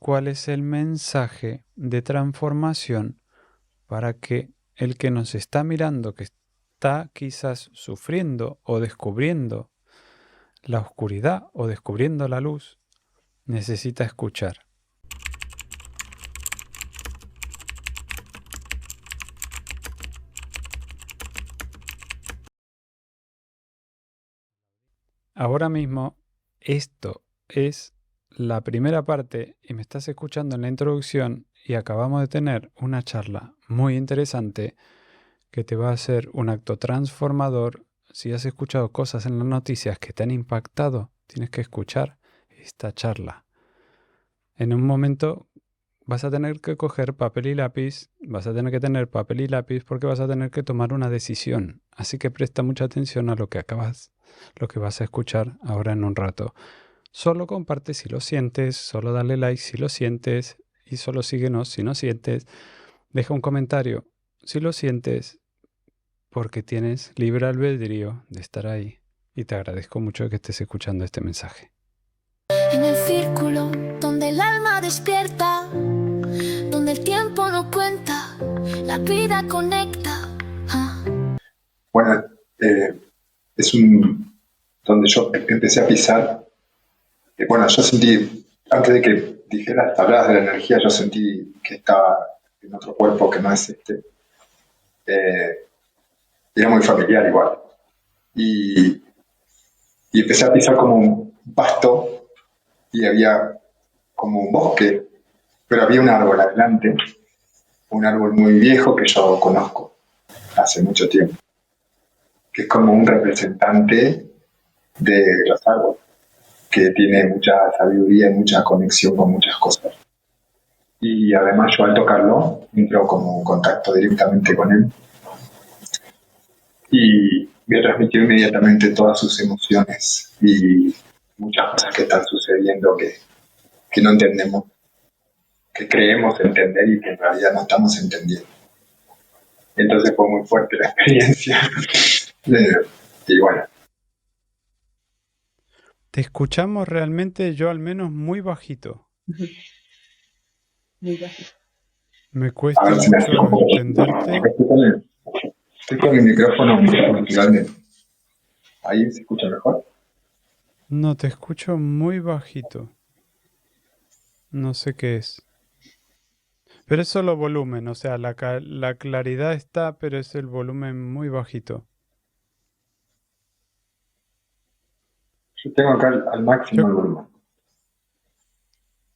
cuál es el mensaje de transformación para que el que nos está mirando, que está quizás sufriendo o descubriendo la oscuridad o descubriendo la luz, necesita escuchar. Ahora mismo, esto es la primera parte y me estás escuchando en la introducción y acabamos de tener una charla muy interesante que te va a hacer un acto transformador. Si has escuchado cosas en las noticias que te han impactado, tienes que escuchar esta charla. En un momento vas a tener que coger papel y lápiz, vas a tener que tener papel y lápiz porque vas a tener que tomar una decisión. Así que presta mucha atención a lo que vas a escuchar ahora en un rato. Solo comparte si lo sientes, solo dale like si lo sientes y solo síguenos si no sientes. Deja un comentario si lo sientes porque tienes libre albedrío de estar ahí. Y te agradezco mucho que estés escuchando este mensaje. En el círculo donde el alma despierta, donde el tiempo no cuenta, la vida conecta. Bueno, es un donde yo empecé a pisar. Bueno, yo sentí, antes de que dijeras, hablabas de la energía, yo sentí que estaba en otro cuerpo que no es este. Era muy familiar igual. Y, y empecé a pisar como un pasto y había como un bosque, pero había un árbol adelante, un árbol muy viejo que yo conozco hace mucho tiempo, que es como un representante de los árboles, que tiene mucha sabiduría y mucha conexión con muchas cosas. Y además yo al tocarlo entro como en contacto directamente con él y me transmitió inmediatamente todas sus emociones y muchas cosas que están sucediendo que no entendemos, que creemos entender y que en realidad no estamos entendiendo. Entonces fue muy fuerte la experiencia. Y bueno. Te escuchamos realmente, yo al menos, muy bajito. Muy bajito. Me A cuesta ver si me mucho explico. entenderte. Estoy con mi micrófono naturalmente. Ahí se escucha mejor. No, te escucho muy bajito. No sé qué es. Pero es solo volumen, o sea, la claridad está, pero es el volumen muy bajito. Yo tengo acá al máximo Yo, el volumen.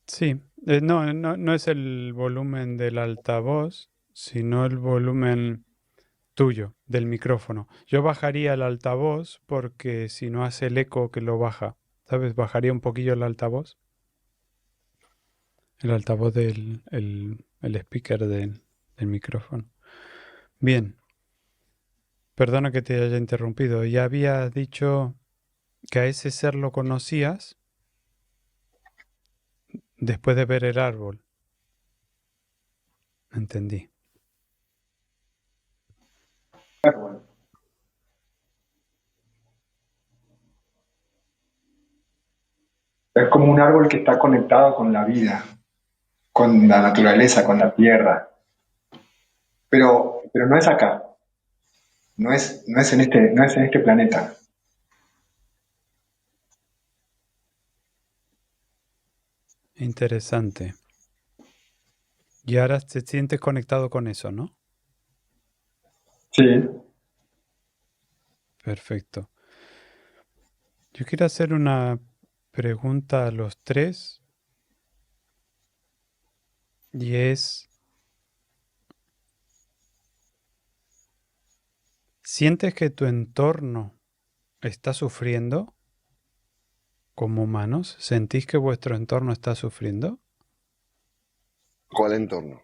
sí, no es el volumen del altavoz, sino el volumen tuyo, del micrófono. Yo bajaría el altavoz porque si no hace el eco que lo baja, ¿sabes? Bajaría un poquillo el altavoz. El altavoz el speaker del micrófono. Bien, perdona que te haya interrumpido. Ya había dicho que a ese ser lo conocías después de ver el árbol. Entendí. Claro, bueno. Es como un árbol que está conectado con la vida, con la naturaleza, con la tierra. Pero no es acá, no es en este planeta. Interesante. Y ahora te sientes conectado con eso, ¿no? Sí, Perfecto. Yo quiero hacer una pregunta a los tres y es, ¿sientes que tu entorno está sufriendo como humanos? ¿Sentís que vuestro entorno está sufriendo? ¿Cuál entorno?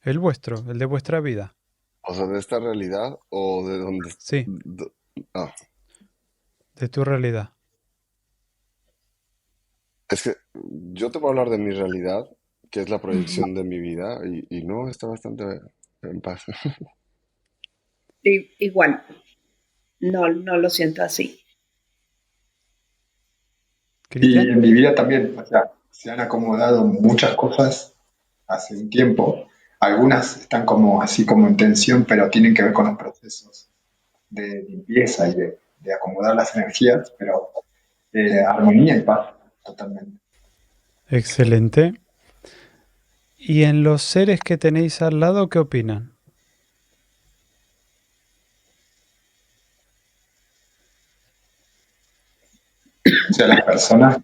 El vuestro, el de vuestra vida. O sea, de esta realidad o de dónde... Sí, Ah, de tu realidad. es que yo te voy a hablar de mi realidad, que es la proyección de mi vida, y no, está bastante en paz. Igual, no lo siento así. y Cristian, en mi vida también, o sea, se han acomodado muchas cosas hace un tiempo. Algunas están como así como en tensión, pero tienen que ver con los procesos de limpieza y de acomodar las energías, pero armonía y paz totalmente. Excelente. ¿Y en los seres que tenéis al lado, qué opinan? O sea, las personas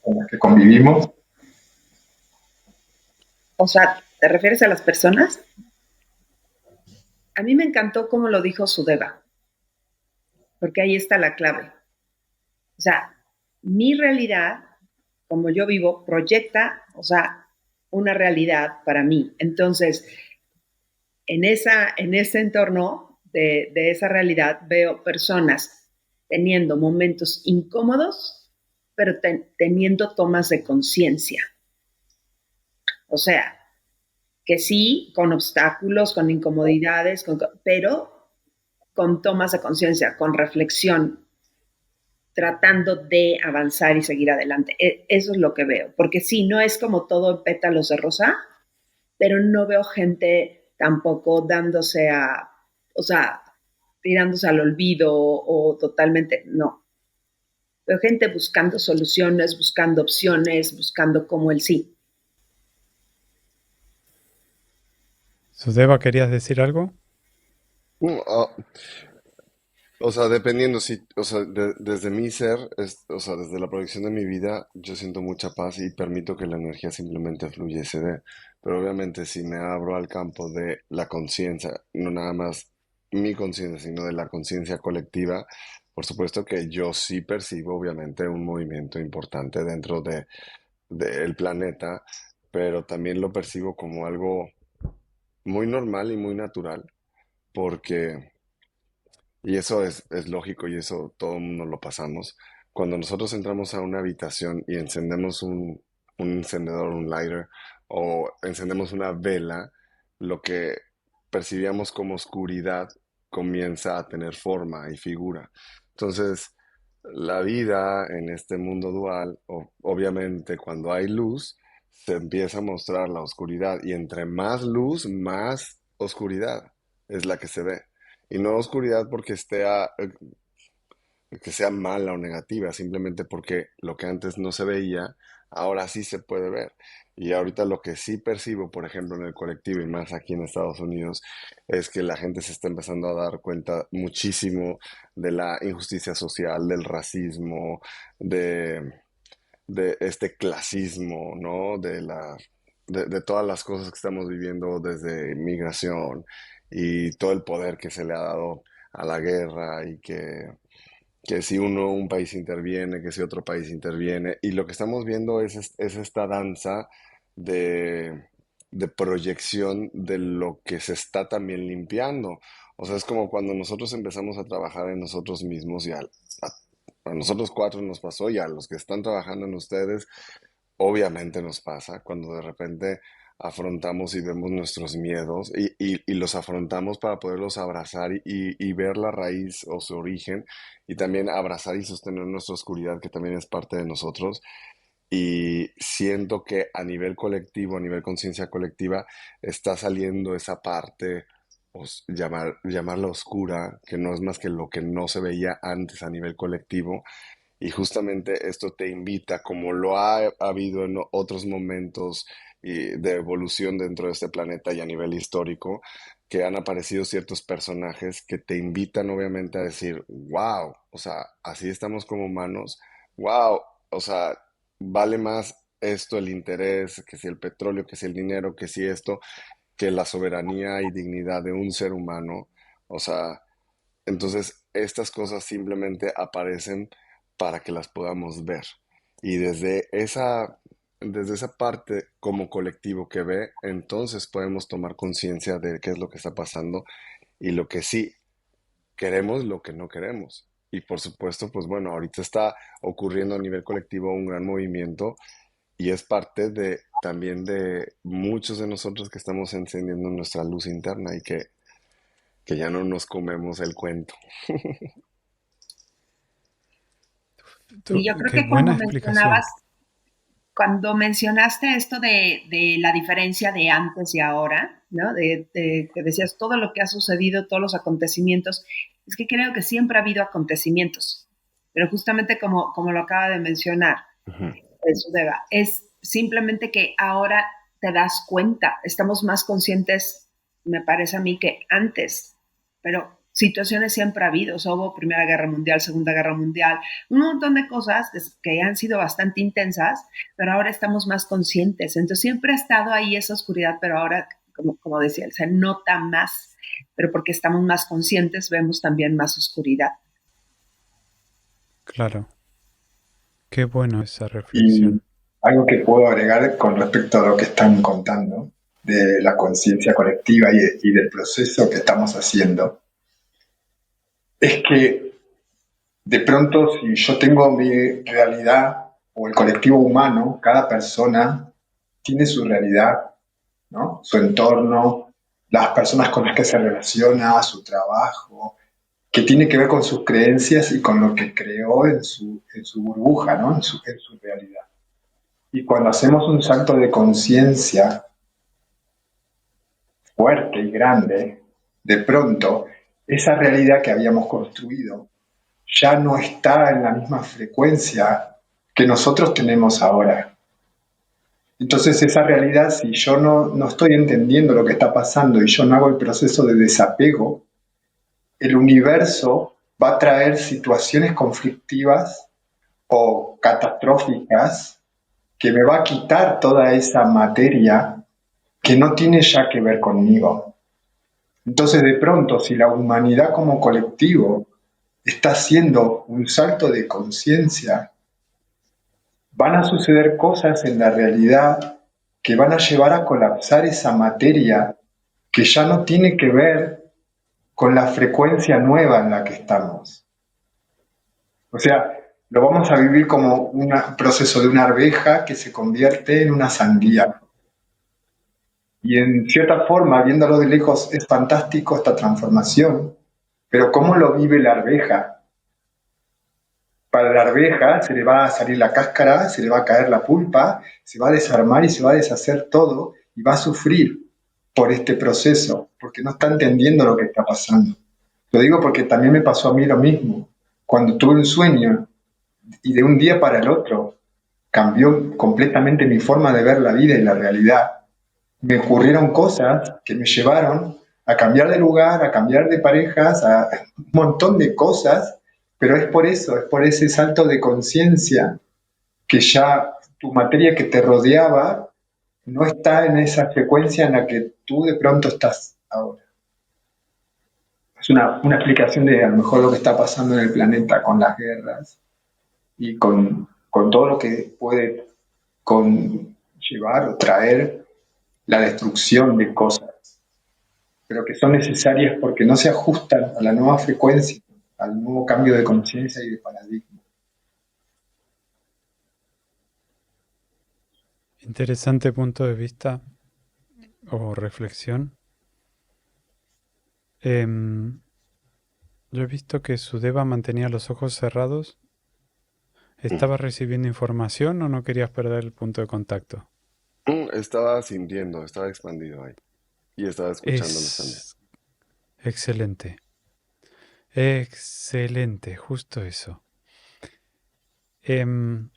con las que convivimos, O sea, ¿te refieres a las personas? A mí me encantó cómo lo dijo Sudeva, porque ahí está la clave. O sea, mi realidad, como yo vivo, proyecta, o sea, una realidad para mí. Entonces, en ese entorno de esa realidad veo personas teniendo momentos incómodos, pero teniendo tomas de conciencia. O sea, que sí, con obstáculos, con incomodidades, pero con tomas de conciencia, con reflexión, tratando de avanzar y seguir adelante. Eso es lo que veo, porque sí, no es como todo en pétalos de rosa, pero no veo gente tampoco dándose a, o sea, tirándose al olvido o totalmente, no. Veo gente buscando soluciones, buscando opciones, buscando como el sí. Sudeva, ¿querías decir algo? Mm, ah, o sea, dependiendo si, o sea, desde mi ser, o sea, desde la proyección de mi vida, yo siento mucha paz y permito que la energía simplemente fluya y se dé. Pero obviamente si me abro al campo de la conciencia, no nada más mi conciencia, sino de la conciencia colectiva, por supuesto que yo sí percibo obviamente un movimiento importante dentro del planeta, pero también lo percibo como algo muy normal y muy natural, porque y eso es lógico y eso todo el mundo lo pasamos. Cuando nosotros entramos a una habitación y encendemos un encendedor, un lighter, o encendemos una vela, lo que percibíamos como oscuridad comienza a tener forma y figura. Entonces, la vida en este mundo dual, obviamente cuando hay luz, se empieza a mostrar la oscuridad y entre más luz, más oscuridad es la que se ve. Y no oscuridad porque que sea mala o negativa, simplemente porque lo que antes no se veía, ahora sí se puede ver. Y ahorita lo que sí percibo, por ejemplo, en el colectivo y más aquí en Estados Unidos, es que la gente se está empezando a dar cuenta muchísimo de la injusticia social, del racismo, de, de este clasismo, ¿no? De todas las cosas que estamos viviendo desde migración y todo el poder que se le ha dado a la guerra y que si un país interviene, que si otro país interviene. Y lo que estamos viendo es esta danza de, de proyección de lo que se está también limpiando. O sea, es como cuando nosotros empezamos a trabajar en nosotros mismos a nosotros cuatro nos pasó y a los que están trabajando en ustedes, obviamente nos pasa cuando de repente afrontamos y vemos nuestros miedos y los afrontamos para poderlos abrazar y ver la raíz o su origen y también abrazar y sostener nuestra oscuridad que también es parte de nosotros. Y siento que a nivel colectivo, a nivel conciencia colectiva, está saliendo esa parte, llamarla oscura, que no es más que lo que no se veía antes a nivel colectivo, y justamente esto te invita, como lo ha habido en otros momentos de evolución dentro de este planeta y a nivel histórico, que han aparecido ciertos personajes que te invitan obviamente a decir, wow, o sea, así estamos como humanos, wow, o sea, vale más esto, el interés, que si el petróleo, que si el dinero, que si esto, que la soberanía y dignidad de un ser humano, o sea, entonces, estas cosas simplemente aparecen para que las podamos ver. Y desde esa parte como colectivo que ve, entonces podemos tomar conciencia de qué es lo que está pasando y lo que sí queremos, lo que no queremos. Y por supuesto, pues bueno, ahorita está ocurriendo a nivel colectivo un gran movimiento y es parte de también de muchos de nosotros que estamos encendiendo nuestra luz interna y que ya no nos comemos el cuento. Y yo creo Qué que buena como explicación. mencionabas, cuando mencionaste esto de la diferencia de antes y ahora, ¿no? Que decías todo lo que ha sucedido, todos los acontecimientos, es que creo que siempre ha habido acontecimientos, pero justamente como lo acaba de mencionar, Ujú. Sudeva, es simplemente que ahora te das cuenta, estamos más conscientes, me parece a mí, que antes, pero situaciones siempre ha habido, o sea, hubo Primera Guerra Mundial, Segunda Guerra Mundial, un montón de cosas que han sido bastante intensas, pero ahora estamos más conscientes, entonces siempre ha estado ahí esa oscuridad, pero ahora, como decía, se nota más, pero porque estamos más conscientes vemos también más oscuridad. Claro. Qué bueno esa Y reflexión. algo que puedo agregar con respecto a lo que están contando de la conciencia colectiva y del proceso que estamos haciendo, es que de pronto si yo tengo mi realidad o el colectivo humano, cada persona tiene su realidad, ¿no? Su entorno, las personas con las que se relaciona, su trabajo, que tiene que ver con sus creencias y con lo que creó en su burbuja, ¿no? En su realidad. Y cuando hacemos un salto de conciencia fuerte y grande, de pronto esa realidad que habíamos construido ya no está en la misma frecuencia que nosotros tenemos ahora. Entonces esa realidad, si yo no estoy entendiendo lo que está pasando y yo no hago el proceso de desapego, el universo va a traer situaciones conflictivas o catastróficas que me va a quitar toda esa materia que no tiene ya que ver conmigo. Entonces, de pronto, si la humanidad como colectivo está haciendo un salto de conciencia, van a suceder cosas en la realidad que van a llevar a colapsar esa materia que ya no tiene que ver con la frecuencia nueva en la que estamos. O sea, lo vamos a vivir como un proceso de una arveja que se convierte en una sandía. Y en cierta forma, viéndolo de lejos, es fantástico esta transformación, pero ¿cómo lo vive la arveja? Para la arveja se le va a salir la cáscara, se le va a caer la pulpa, se va a desarmar y se va a deshacer todo y va a sufrir por este proceso, porque no está entendiendo lo que está pasando. Lo digo porque también me pasó a mí lo mismo. Cuando tuve un sueño y de un día para el otro cambió completamente mi forma de ver la vida y la realidad, me ocurrieron cosas que me llevaron a cambiar de lugar, a cambiar de parejas, a un montón de cosas, pero es por eso, es por ese salto de conciencia que ya tu materia que te rodeaba no está en esa frecuencia en la que tú de pronto estás ahora. Es una explicación de a lo mejor lo que está pasando en el planeta con las guerras y con todo lo que puede conllevar o traer la destrucción de cosas, pero que son necesarias porque no se ajustan a la nueva frecuencia, al nuevo cambio de conciencia y de paradigma. Interesante punto de vista o reflexión. Em, yo he visto que Sudeva mantenía los ojos cerrados. ¿Estabas recibiendo información o no querías perder el punto de contacto? Estaba sintiendo, estaba expandido ahí. Y estaba escuchándolos también. Es excelente. Excelente, justo eso. Em,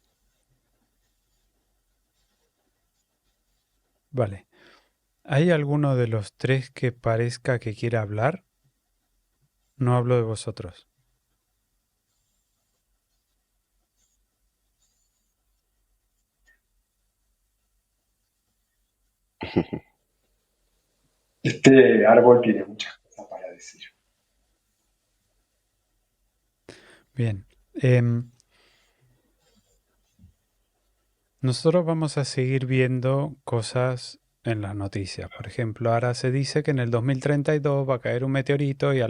vale. ¿Hay alguno de los tres que parezca que quiera hablar? No hablo de vosotros. Este árbol tiene muchas cosas para decir. Bien. Nosotros vamos a seguir viendo cosas en las noticias. Por ejemplo, ahora se dice que en el 2032 va a caer un meteorito y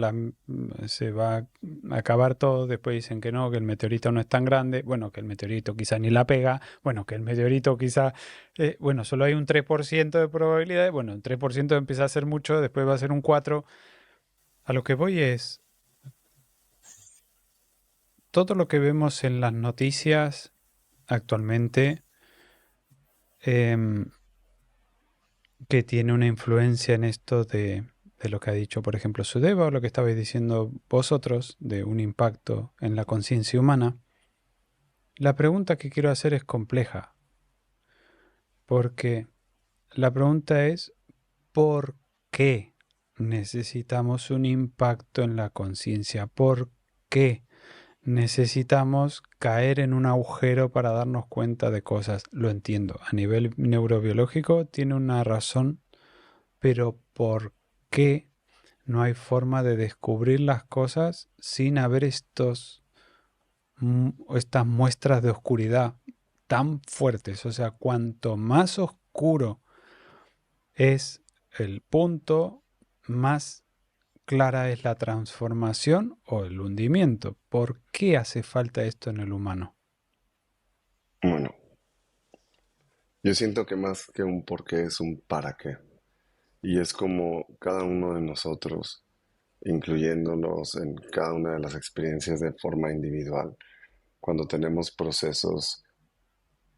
se va a acabar todo. Después dicen que no, que el meteorito no es tan grande. Bueno, que el meteorito quizá ni la pega. Bueno, que el meteorito quizá, bueno, solo hay un 3% de probabilidad. Bueno, un 3% empieza a ser mucho, después va a ser un 4%. A lo que voy es, todo lo que vemos en las noticias actualmente em, que tiene una influencia en esto de lo que ha dicho, por ejemplo, Sudeva, o lo que estabais diciendo vosotros, de un impacto en la conciencia humana. La pregunta que quiero hacer es compleja, porque la pregunta es, ¿por qué necesitamos un impacto en la conciencia? ¿Por qué necesitamos caer en un agujero para darnos cuenta de cosas? Lo entiendo, a nivel neurobiológico tiene una razón, pero ¿por qué no hay forma de descubrir las cosas sin haber estas muestras de oscuridad tan fuertes? O sea, cuanto más oscuro es el punto, más clara es la transformación o el hundimiento. ¿Por qué hace falta esto en el humano? Bueno, yo siento que más que un por qué es un para qué. Y es como cada uno de nosotros, incluyéndonos en cada una de las experiencias de forma individual, cuando tenemos procesos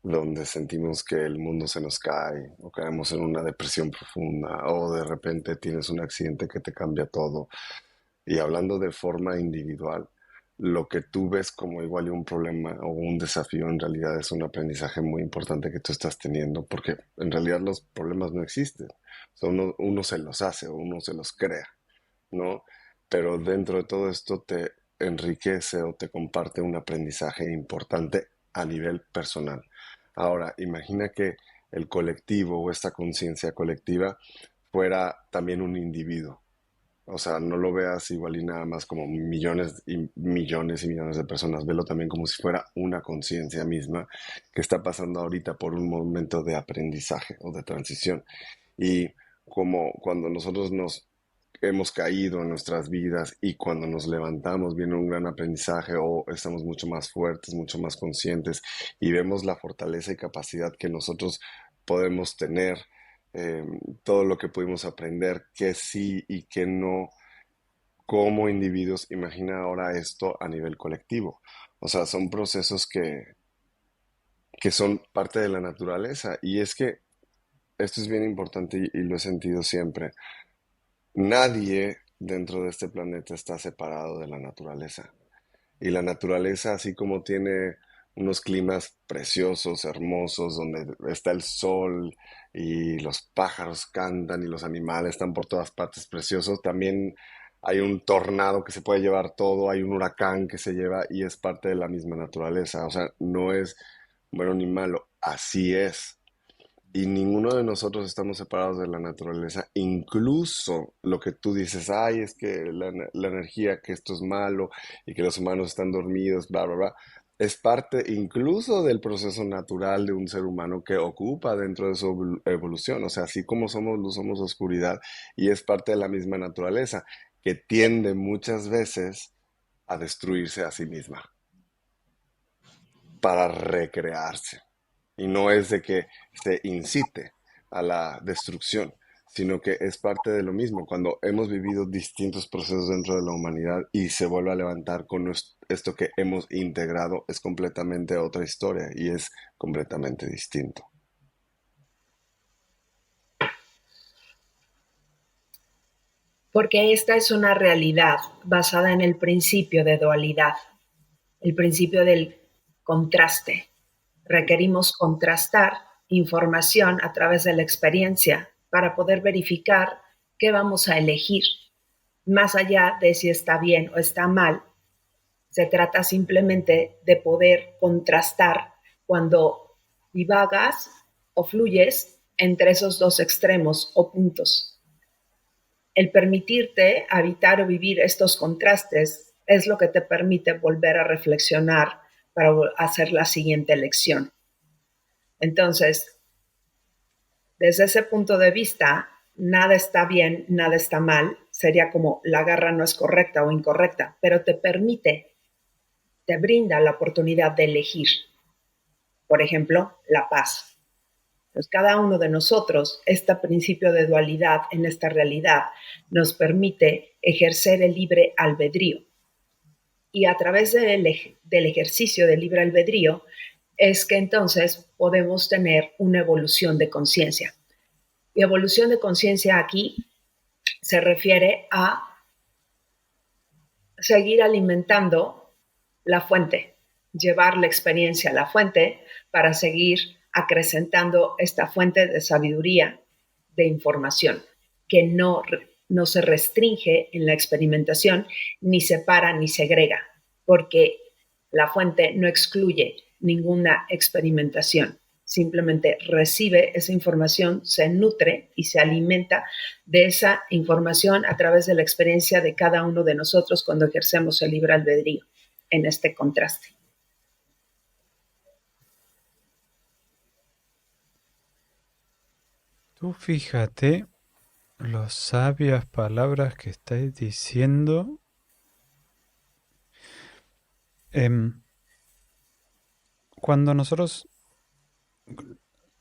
donde sentimos que el mundo se nos cae o caemos en una depresión profunda o de repente tienes un accidente que te cambia todo. Y hablando de forma individual, lo que tú ves como igual y un problema o un desafío en realidad es un aprendizaje muy importante que tú estás teniendo, porque en realidad los problemas no existen. Uno se los hace o uno se los crea, ¿no? Pero dentro de todo esto te enriquece o te comparte un aprendizaje importante a nivel personal. Ahora, imagina que el colectivo o esta conciencia colectiva fuera también un individuo. O sea, no lo veas igual y nada más como millones y millones y millones de personas. Velo también como si fuera una conciencia misma que está pasando ahorita por un momento de aprendizaje o de transición. Y como cuando nosotros nos hemos caído en nuestras vidas y cuando nos levantamos viene un gran aprendizaje o estamos mucho más fuertes, mucho más conscientes y vemos la fortaleza y capacidad que nosotros podemos tener, eh, todo lo que pudimos aprender, que sí y que no como individuos. Imagina ahora esto a nivel colectivo. O sea, son procesos que son parte de la naturaleza y es que esto es bien importante y lo he sentido siempre. Nadie dentro de este planeta está separado de la naturaleza. Y la naturaleza, así como tiene unos climas preciosos, hermosos, donde está el sol y los pájaros cantan y los animales están por todas partes preciosos, también hay un tornado que se puede llevar todo, hay un huracán que se lleva y es parte de la misma naturaleza. O sea, no es bueno ni malo, así es. Y ninguno de nosotros estamos separados de la naturaleza. Incluso lo que tú dices, ay, es que la energía, que esto es malo y que los humanos están dormidos, bla, bla, bla, es parte incluso del proceso natural de un ser humano que ocupa dentro de su evolución. O sea, así como somos luz, somos oscuridad y es parte de la misma naturaleza que tiende muchas veces a destruirse a sí misma para recrearse. Y no es de que se incite a la destrucción, sino que es parte de lo mismo. Cuando hemos vivido distintos procesos dentro de la humanidad y se vuelve a levantar con esto que hemos integrado, es completamente otra historia y es completamente distinto. Porque esta es una realidad basada en el principio de dualidad, el principio del contraste. Requerimos contrastar información a través de la experiencia para poder verificar qué vamos a elegir. Más allá de si está bien o está mal, se trata simplemente de poder contrastar cuando divagas o fluyes entre esos dos extremos o puntos. El permitirte habitar o vivir estos contrastes es lo que te permite volver a reflexionar para hacer la siguiente elección. Entonces, desde ese punto de vista, nada está bien, nada está mal. Sería como la garra no es correcta o incorrecta, pero te permite, te brinda la oportunidad de elegir. Por ejemplo, la paz. Pues cada uno de nosotros, este principio de dualidad en esta realidad nos permite ejercer el libre albedrío. Y a través del ejercicio del libre albedrío, es que entonces podemos tener una evolución de conciencia. Y evolución de conciencia aquí se refiere a seguir alimentando la fuente, llevar la experiencia a la fuente para seguir acrecentando esta fuente de sabiduría, de información, que no se restringe en la experimentación, ni separa ni segrega, porque la fuente no excluye ninguna experimentación, simplemente recibe esa información, se nutre y se alimenta de esa información a través de la experiencia de cada uno de nosotros cuando ejercemos el libre albedrío en este contraste. Tú fíjate las sabias palabras que estáis diciendo. Cuando nosotros,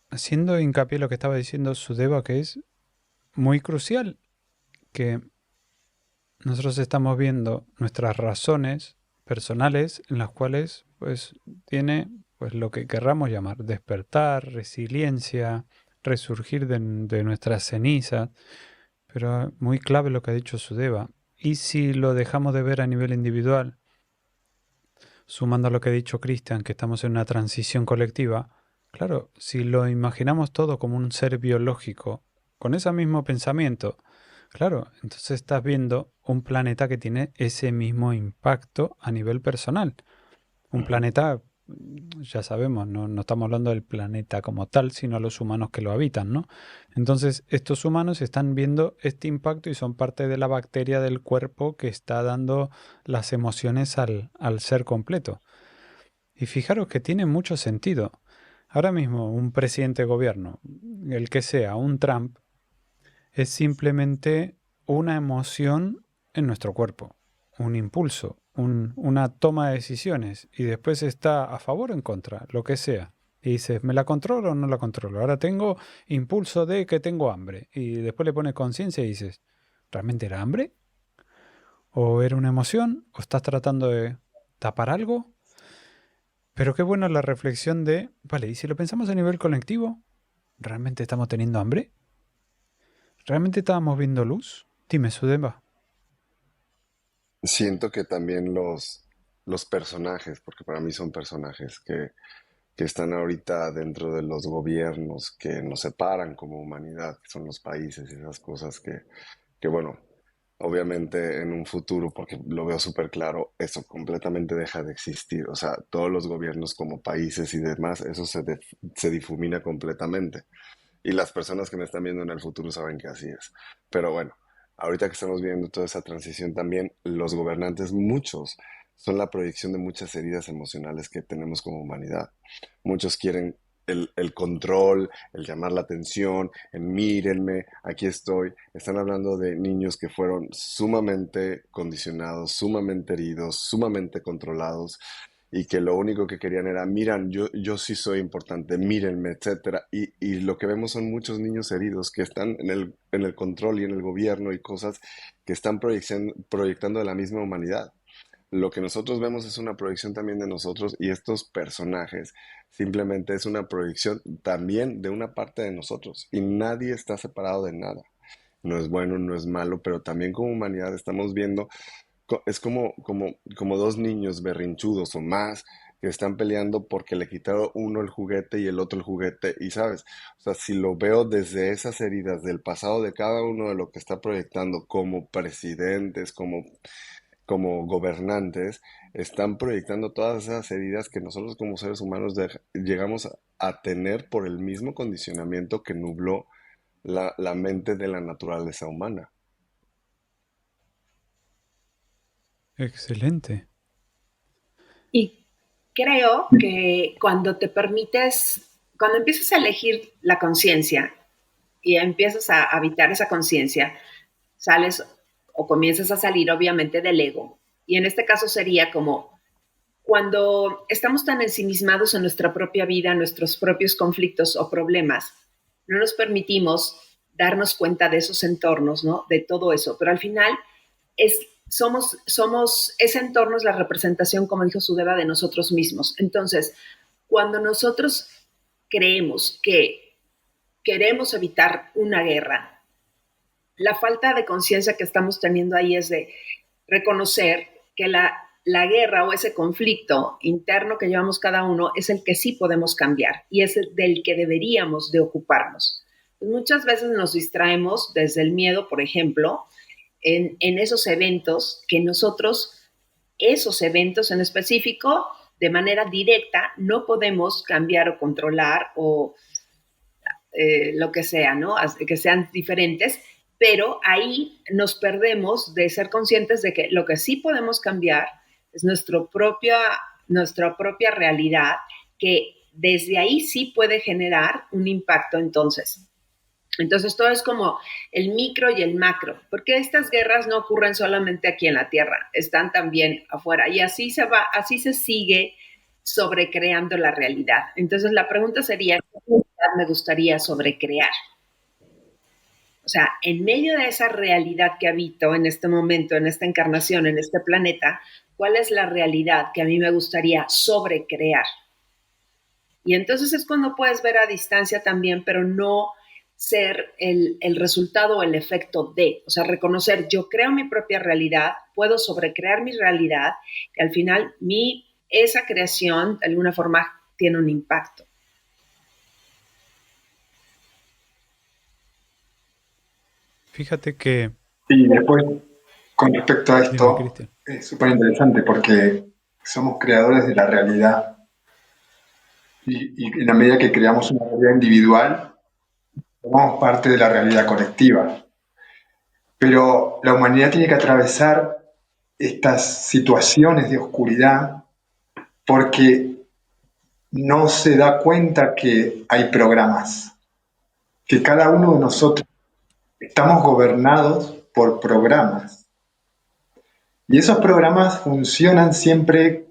haciendo hincapié en lo que estaba diciendo Sudeva, que es muy crucial, que nosotros estamos viendo nuestras razones personales en las cuales pues tiene pues lo que querramos llamar despertar, resiliencia, resurgir de nuestras cenizas, pero muy clave lo que ha dicho Sudeva. Y si lo dejamos de ver a nivel individual, sumando a lo que ha dicho Cristian, que estamos en una transición colectiva, claro, si lo imaginamos todo como un ser biológico, con ese mismo pensamiento, claro, entonces estás viendo un planeta que tiene ese mismo impacto a nivel personal. Un planeta, ya sabemos, no estamos hablando del planeta como tal, sino los humanos que lo habitan, ¿no? Entonces, estos humanos están viendo este impacto y son parte de la bacteria del cuerpo que está dando las emociones al ser completo. Y fijaros que tiene mucho sentido. Ahora mismo, un presidente de gobierno, el que sea, un Trump, es simplemente una emoción en nuestro cuerpo, un impulso, una toma de decisiones, y después está a favor o en contra, lo que sea. Y dices, ¿me la controlo o no la controlo? Ahora tengo impulso de que tengo hambre. Y después le pones conciencia y dices, ¿realmente era hambre? ¿O era una emoción? ¿O estás tratando de tapar algo? Pero qué buena la reflexión de, vale, ¿y si lo pensamos a nivel colectivo? ¿Realmente estamos teniendo hambre? ¿Realmente estábamos viendo luz? Dime, Sudema. Siento que también los personajes, porque para mí son personajes que están ahorita dentro de los gobiernos que nos separan como humanidad, que son los países y esas cosas que bueno, obviamente en un futuro, porque lo veo súper claro, eso completamente deja de existir. O sea, todos los gobiernos como países y demás, eso se difumina completamente. Y las personas que me están viendo en el futuro saben que así es. Pero bueno, ahorita que estamos viendo toda esa transición también, los gobernantes, muchos, son la proyección de muchas heridas emocionales que tenemos como humanidad. Muchos quieren el control, el llamar la atención, el mírenme, aquí estoy. Están hablando de niños que fueron sumamente condicionados, sumamente heridos, sumamente controlados y que lo único que querían era, miran, yo sí soy importante, mírenme, etcétera. Y lo que vemos son muchos niños heridos que están en el control y en el gobierno y cosas que están proyectando de la misma humanidad. Lo que nosotros vemos es una proyección también de nosotros y estos personajes simplemente es una proyección también de una parte de nosotros y nadie está separado de nada. No es bueno, no es malo, pero también como humanidad estamos viendo, es como dos niños berrinchudos o más que están peleando porque le quitaron uno el juguete y el otro el juguete. Y sabes, o sea, si lo veo desde esas heridas del pasado de cada uno de lo que está proyectando como presidentes, como gobernantes, están proyectando todas esas heridas que nosotros como seres humanos llegamos a tener por el mismo condicionamiento que nubló la mente de la naturaleza humana. Excelente. Y creo que cuando te permites, cuando empiezas a elegir la conciencia y empiezas a habitar esa conciencia, sales o comienzas a salir obviamente del ego. Y en este caso sería como cuando estamos tan ensimismados en nuestra propia vida, nuestros propios conflictos o problemas, no nos permitimos darnos cuenta de esos entornos, ¿no? De todo eso. Pero al final somos, ese entorno es la representación, como dijo Sudeva, de nosotros mismos. Entonces, cuando nosotros creemos que queremos evitar una guerra, la falta de conciencia que estamos teniendo ahí es de reconocer que la guerra o ese conflicto interno que llevamos cada uno es el que sí podemos cambiar y es el del que deberíamos de ocuparnos. Pues muchas veces nos distraemos desde el miedo, por ejemplo, en esos eventos que nosotros, esos eventos en específico, de manera directa, no podemos cambiar o controlar o lo que sea, ¿no? Que sean diferentes, pero ahí nos perdemos de ser conscientes de que lo que sí podemos cambiar es nuestra propia realidad, que desde ahí sí puede generar un impacto entonces todo es como el micro y el macro, porque estas guerras no ocurren solamente aquí en la Tierra, están también afuera y así se va, así se sigue sobrecreando la realidad. Entonces la pregunta sería, ¿qué realidad me gustaría sobrecrear? O sea, en medio de esa realidad que habito en este momento, en esta encarnación, en este planeta, ¿cuál es la realidad que a mí me gustaría sobrecrear? Y entonces es cuando puedes ver a distancia también, pero no ser el resultado o el efecto de, o sea, reconocer, yo creo mi propia realidad, puedo sobrecrear mi realidad, que al final esa creación de alguna forma tiene un impacto. Fíjate que, Y después, con respecto a dime, esto, Cristian. es súper interesante porque somos creadores de la realidad y en la medida que creamos una realidad individual, somos parte de la realidad colectiva. Pero la humanidad tiene que atravesar estas situaciones de oscuridad porque no se da cuenta que hay programas, que cada uno de nosotros estamos gobernados por programas. Y esos programas funcionan siempre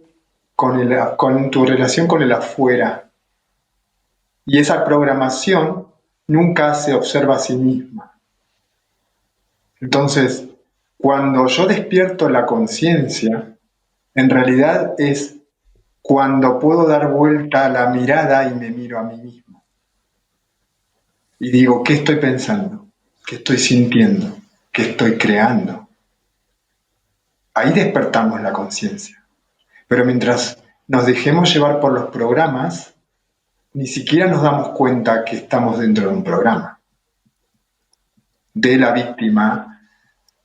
con tu relación con el afuera. Y esa programación nunca se observa a sí misma. Entonces, cuando yo despierto la conciencia, en realidad es cuando puedo dar vuelta a la mirada y me miro a mí mismo. Y digo, ¿qué estoy pensando? ¿Qué estoy sintiendo? ¿Qué estoy creando? Ahí despertamos la conciencia. Pero mientras nos dejemos llevar por los programas, ni siquiera nos damos cuenta que estamos dentro de un programa. De la víctima,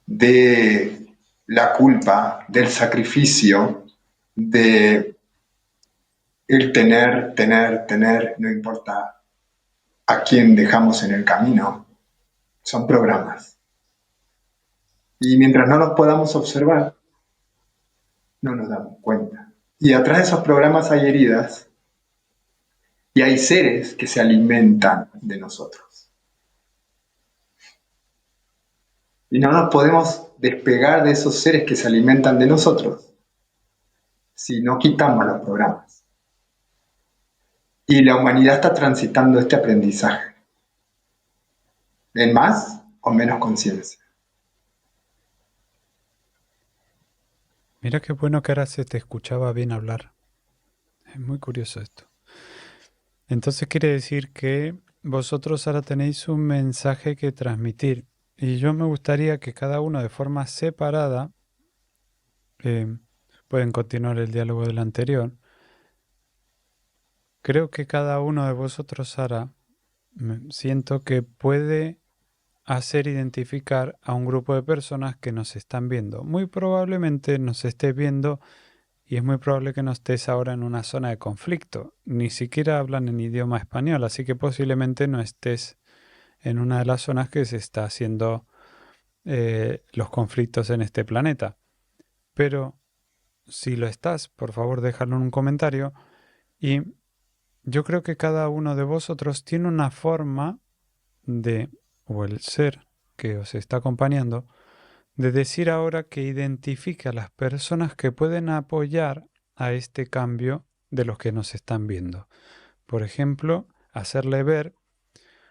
de la culpa, del sacrificio, de el tener, no importa a quién dejamos en el camino, son programas. Y mientras no los podamos observar, no nos damos cuenta. Y atrás de esos programas hay heridas y hay seres que se alimentan de nosotros. Y no nos podemos despegar de esos seres que se alimentan de nosotros si no quitamos los programas. Y la humanidad está transitando este aprendizaje en más o menos conciencia. Mira qué bueno que ahora se te escuchaba bien hablar. Es muy curioso esto. Entonces quiere decir que vosotros ahora tenéis un mensaje que transmitir. Y yo me gustaría que cada uno de forma separada, eh, pueden continuar el diálogo del anterior, creo que cada uno de vosotros ahora siento que puede hacer identificar a un grupo de personas que nos están viendo. Muy probablemente nos estés viendo y es muy probable que no estés ahora en una zona de conflicto. Ni siquiera hablan en idioma español, así que posiblemente no estés en una de las zonas que se está haciendo los conflictos en este planeta. Pero si lo estás, por favor déjalo en un comentario. Y yo creo que cada uno de vosotros tiene una forma de, o el ser que os está acompañando, de decir ahora que identifique a las personas que pueden apoyar a este cambio de los que nos están viendo. Por ejemplo, hacerle ver,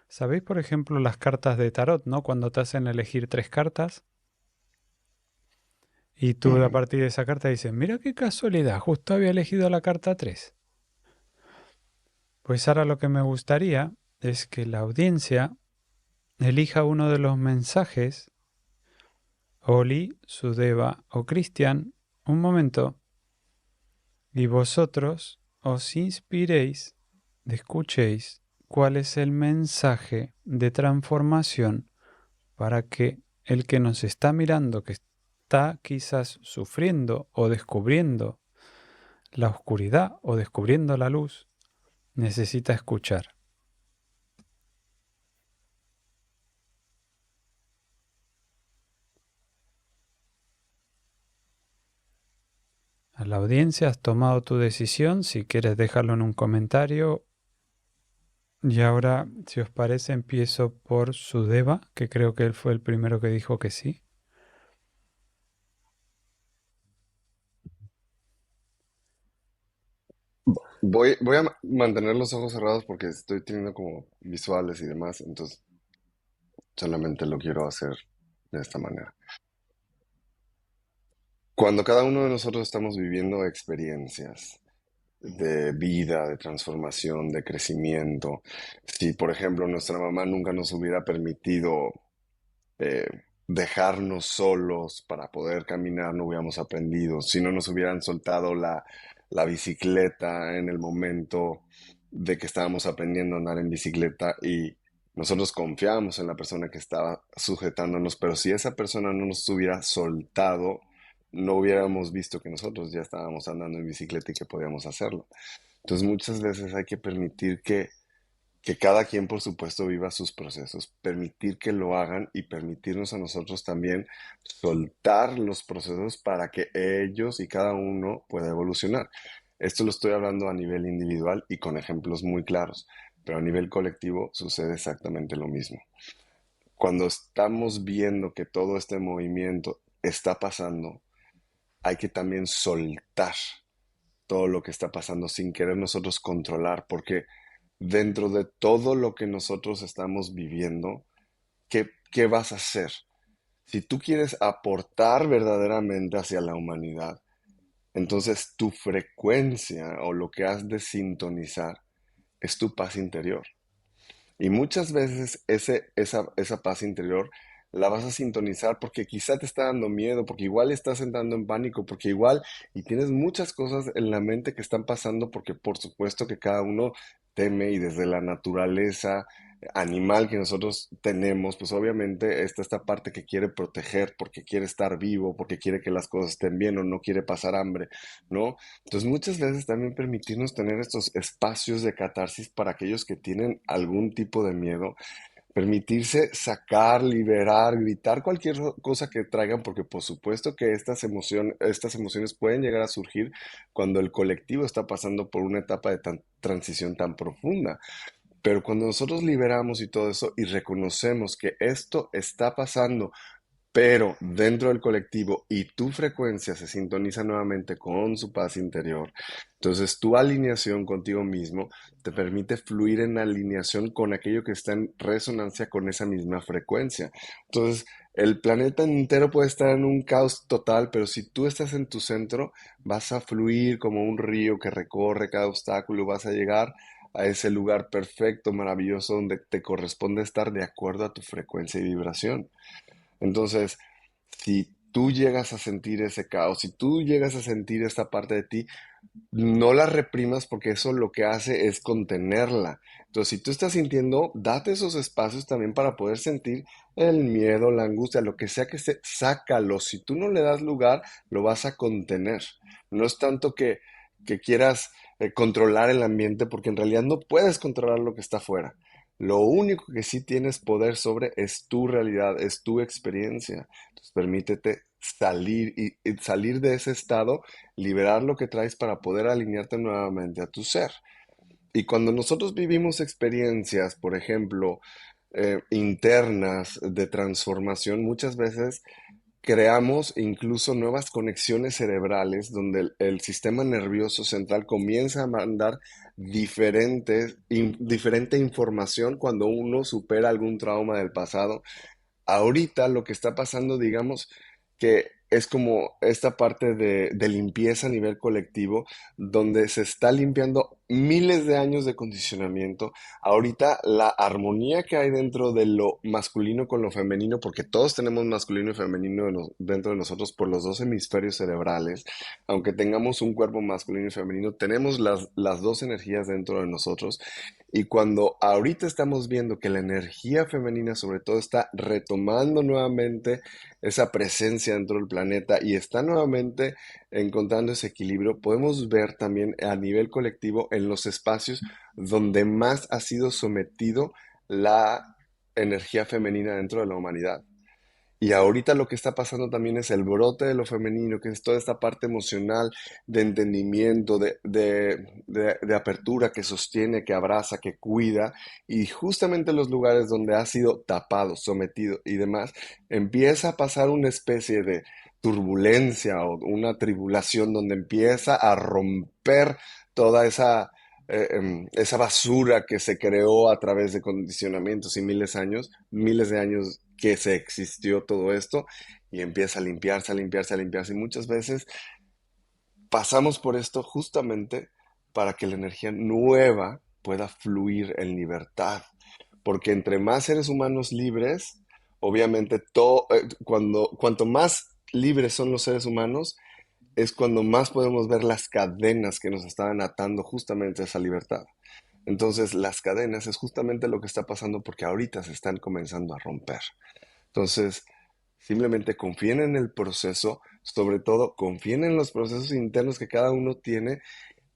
¿sabéis por ejemplo las cartas de tarot, ¿no? Cuando te hacen elegir 3 cartas y tú a partir de esa carta dices, mira qué casualidad, justo había elegido la carta 3. Pues ahora lo que me gustaría es que la audiencia elija uno de los mensajes, Oli, Sudeva o Cristian, un momento, y vosotros os inspiréis, escuchéis cuál es el mensaje de transformación para que el que nos está mirando, que está quizás sufriendo o descubriendo la oscuridad o descubriendo la luz, necesita escuchar. A la audiencia has tomado tu decisión, si quieres dejarlo en un comentario. Y ahora, si os parece, empiezo por Sudeva, que creo que él fue el primero que dijo que sí. Voy a mantener los ojos cerrados porque estoy teniendo como visuales y demás, entonces solamente lo quiero hacer de esta manera. Cuando cada uno de nosotros estamos viviendo experiencias de vida, de transformación, de crecimiento, si por ejemplo nuestra mamá nunca nos hubiera permitido eh, dejarnos solos para poder caminar, no hubiéramos aprendido, si no nos hubieran soltado la bicicleta en el momento de que estábamos aprendiendo a andar en bicicleta y nosotros confiábamos en la persona que estaba sujetándonos, pero si esa persona no nos hubiera soltado, no hubiéramos visto que nosotros ya estábamos andando en bicicleta y que podíamos hacerlo. Entonces muchas veces hay que permitir que cada quien, por supuesto, viva sus procesos, permitir que lo hagan y permitirnos a nosotros también soltar los procesos para que ellos y cada uno pueda evolucionar. Esto lo estoy hablando a nivel individual y con ejemplos muy claros, pero a nivel colectivo sucede exactamente lo mismo. Cuando estamos viendo que todo este movimiento está pasando, hay que también soltar todo lo que está pasando sin querer nosotros controlar, porque dentro de todo lo que nosotros estamos viviendo, ¿qué vas a hacer? Si tú quieres aportar verdaderamente hacia la humanidad, entonces tu frecuencia o lo que has de sintonizar es tu paz interior. Y muchas veces esa paz interior la vas a sintonizar porque quizá te está dando miedo, porque igual estás entrando en pánico, porque igual y tienes muchas cosas en la mente que están pasando porque por supuesto que cada uno teme y desde la naturaleza animal que nosotros tenemos, pues obviamente está esta parte que quiere proteger porque quiere estar vivo, porque quiere que las cosas estén bien o no quiere pasar hambre, ¿no? Entonces muchas veces también permitirnos tener estos espacios de catarsis para aquellos que tienen algún tipo de miedo, permitirse sacar, liberar, gritar cualquier cosa que traigan, porque por supuesto que estas emociones pueden llegar a surgir cuando el colectivo está pasando por una etapa de transición tan profunda. Pero cuando nosotros liberamos y todo eso y reconocemos que esto está pasando pero dentro del colectivo y tu frecuencia se sintoniza nuevamente con su paz interior, entonces tu alineación contigo mismo te permite fluir en alineación con aquello que está en resonancia con esa misma frecuencia. Entonces, el planeta entero puede estar en un caos total, pero si tú estás en tu centro, vas a fluir como un río que recorre cada obstáculo, vas a llegar a ese lugar perfecto, maravilloso, donde te corresponde estar de acuerdo a tu frecuencia y vibración. Entonces, si tú llegas a sentir ese caos, si tú llegas a sentir esta parte de ti, no la reprimas porque eso lo que hace es contenerla. Entonces, si tú estás sintiendo, date esos espacios también para poder sentir el miedo, la angustia, lo que sea que se, sácalo. Si tú no le das lugar, lo vas a contener. No es tanto que quieras controlar el ambiente porque en realidad no puedes controlar lo que está afuera. Lo único que sí tienes poder sobre es tu realidad, es tu experiencia. Entonces, permítete salir y salir de ese estado, liberar lo que traes para poder alinearte nuevamente a tu ser. Y cuando nosotros vivimos experiencias, por ejemplo, internas de transformación, muchas veces creamos incluso nuevas conexiones cerebrales donde el sistema nervioso central comienza a mandar diferente información cuando uno supera algún trauma del pasado. Ahorita lo que está pasando, digamos, que es como esta parte de limpieza a nivel colectivo, donde se está limpiando miles de años de condicionamiento. Ahorita la armonía que hay dentro de lo masculino con lo femenino, porque todos tenemos masculino y femenino dentro de nosotros por los dos hemisferios cerebrales, aunque tengamos un cuerpo masculino y femenino, tenemos las dos energías dentro de nosotros. Y cuando ahorita estamos viendo que la energía femenina sobre todo está retomando nuevamente esa presencia dentro del planeta y está nuevamente encontrando ese equilibrio, podemos ver también a nivel colectivo en los espacios donde más ha sido sometido la energía femenina dentro de la humanidad. Y ahorita lo que está pasando también es el brote de lo femenino, que es toda esta parte emocional, de entendimiento, de apertura que sostiene, que abraza, que cuida. Y justamente en los lugares donde ha sido tapado, sometido y demás, empieza a pasar una especie de turbulencia o una tribulación donde empieza a romper toda esa basura que se creó a través de condicionamientos y miles de años que se existió todo esto y empieza a limpiarse, a limpiarse, a limpiarse. Y muchas veces pasamos por esto justamente para que la energía nueva pueda fluir en libertad. Porque entre más seres humanos libres, obviamente cuanto más libres son los seres humanos, es cuando más podemos ver las cadenas que nos estaban atando justamente a esa libertad. Entonces, las cadenas es justamente lo que está pasando porque ahorita se están comenzando a romper. Entonces, simplemente confíen en el proceso, sobre todo confíen en los procesos internos que cada uno tiene,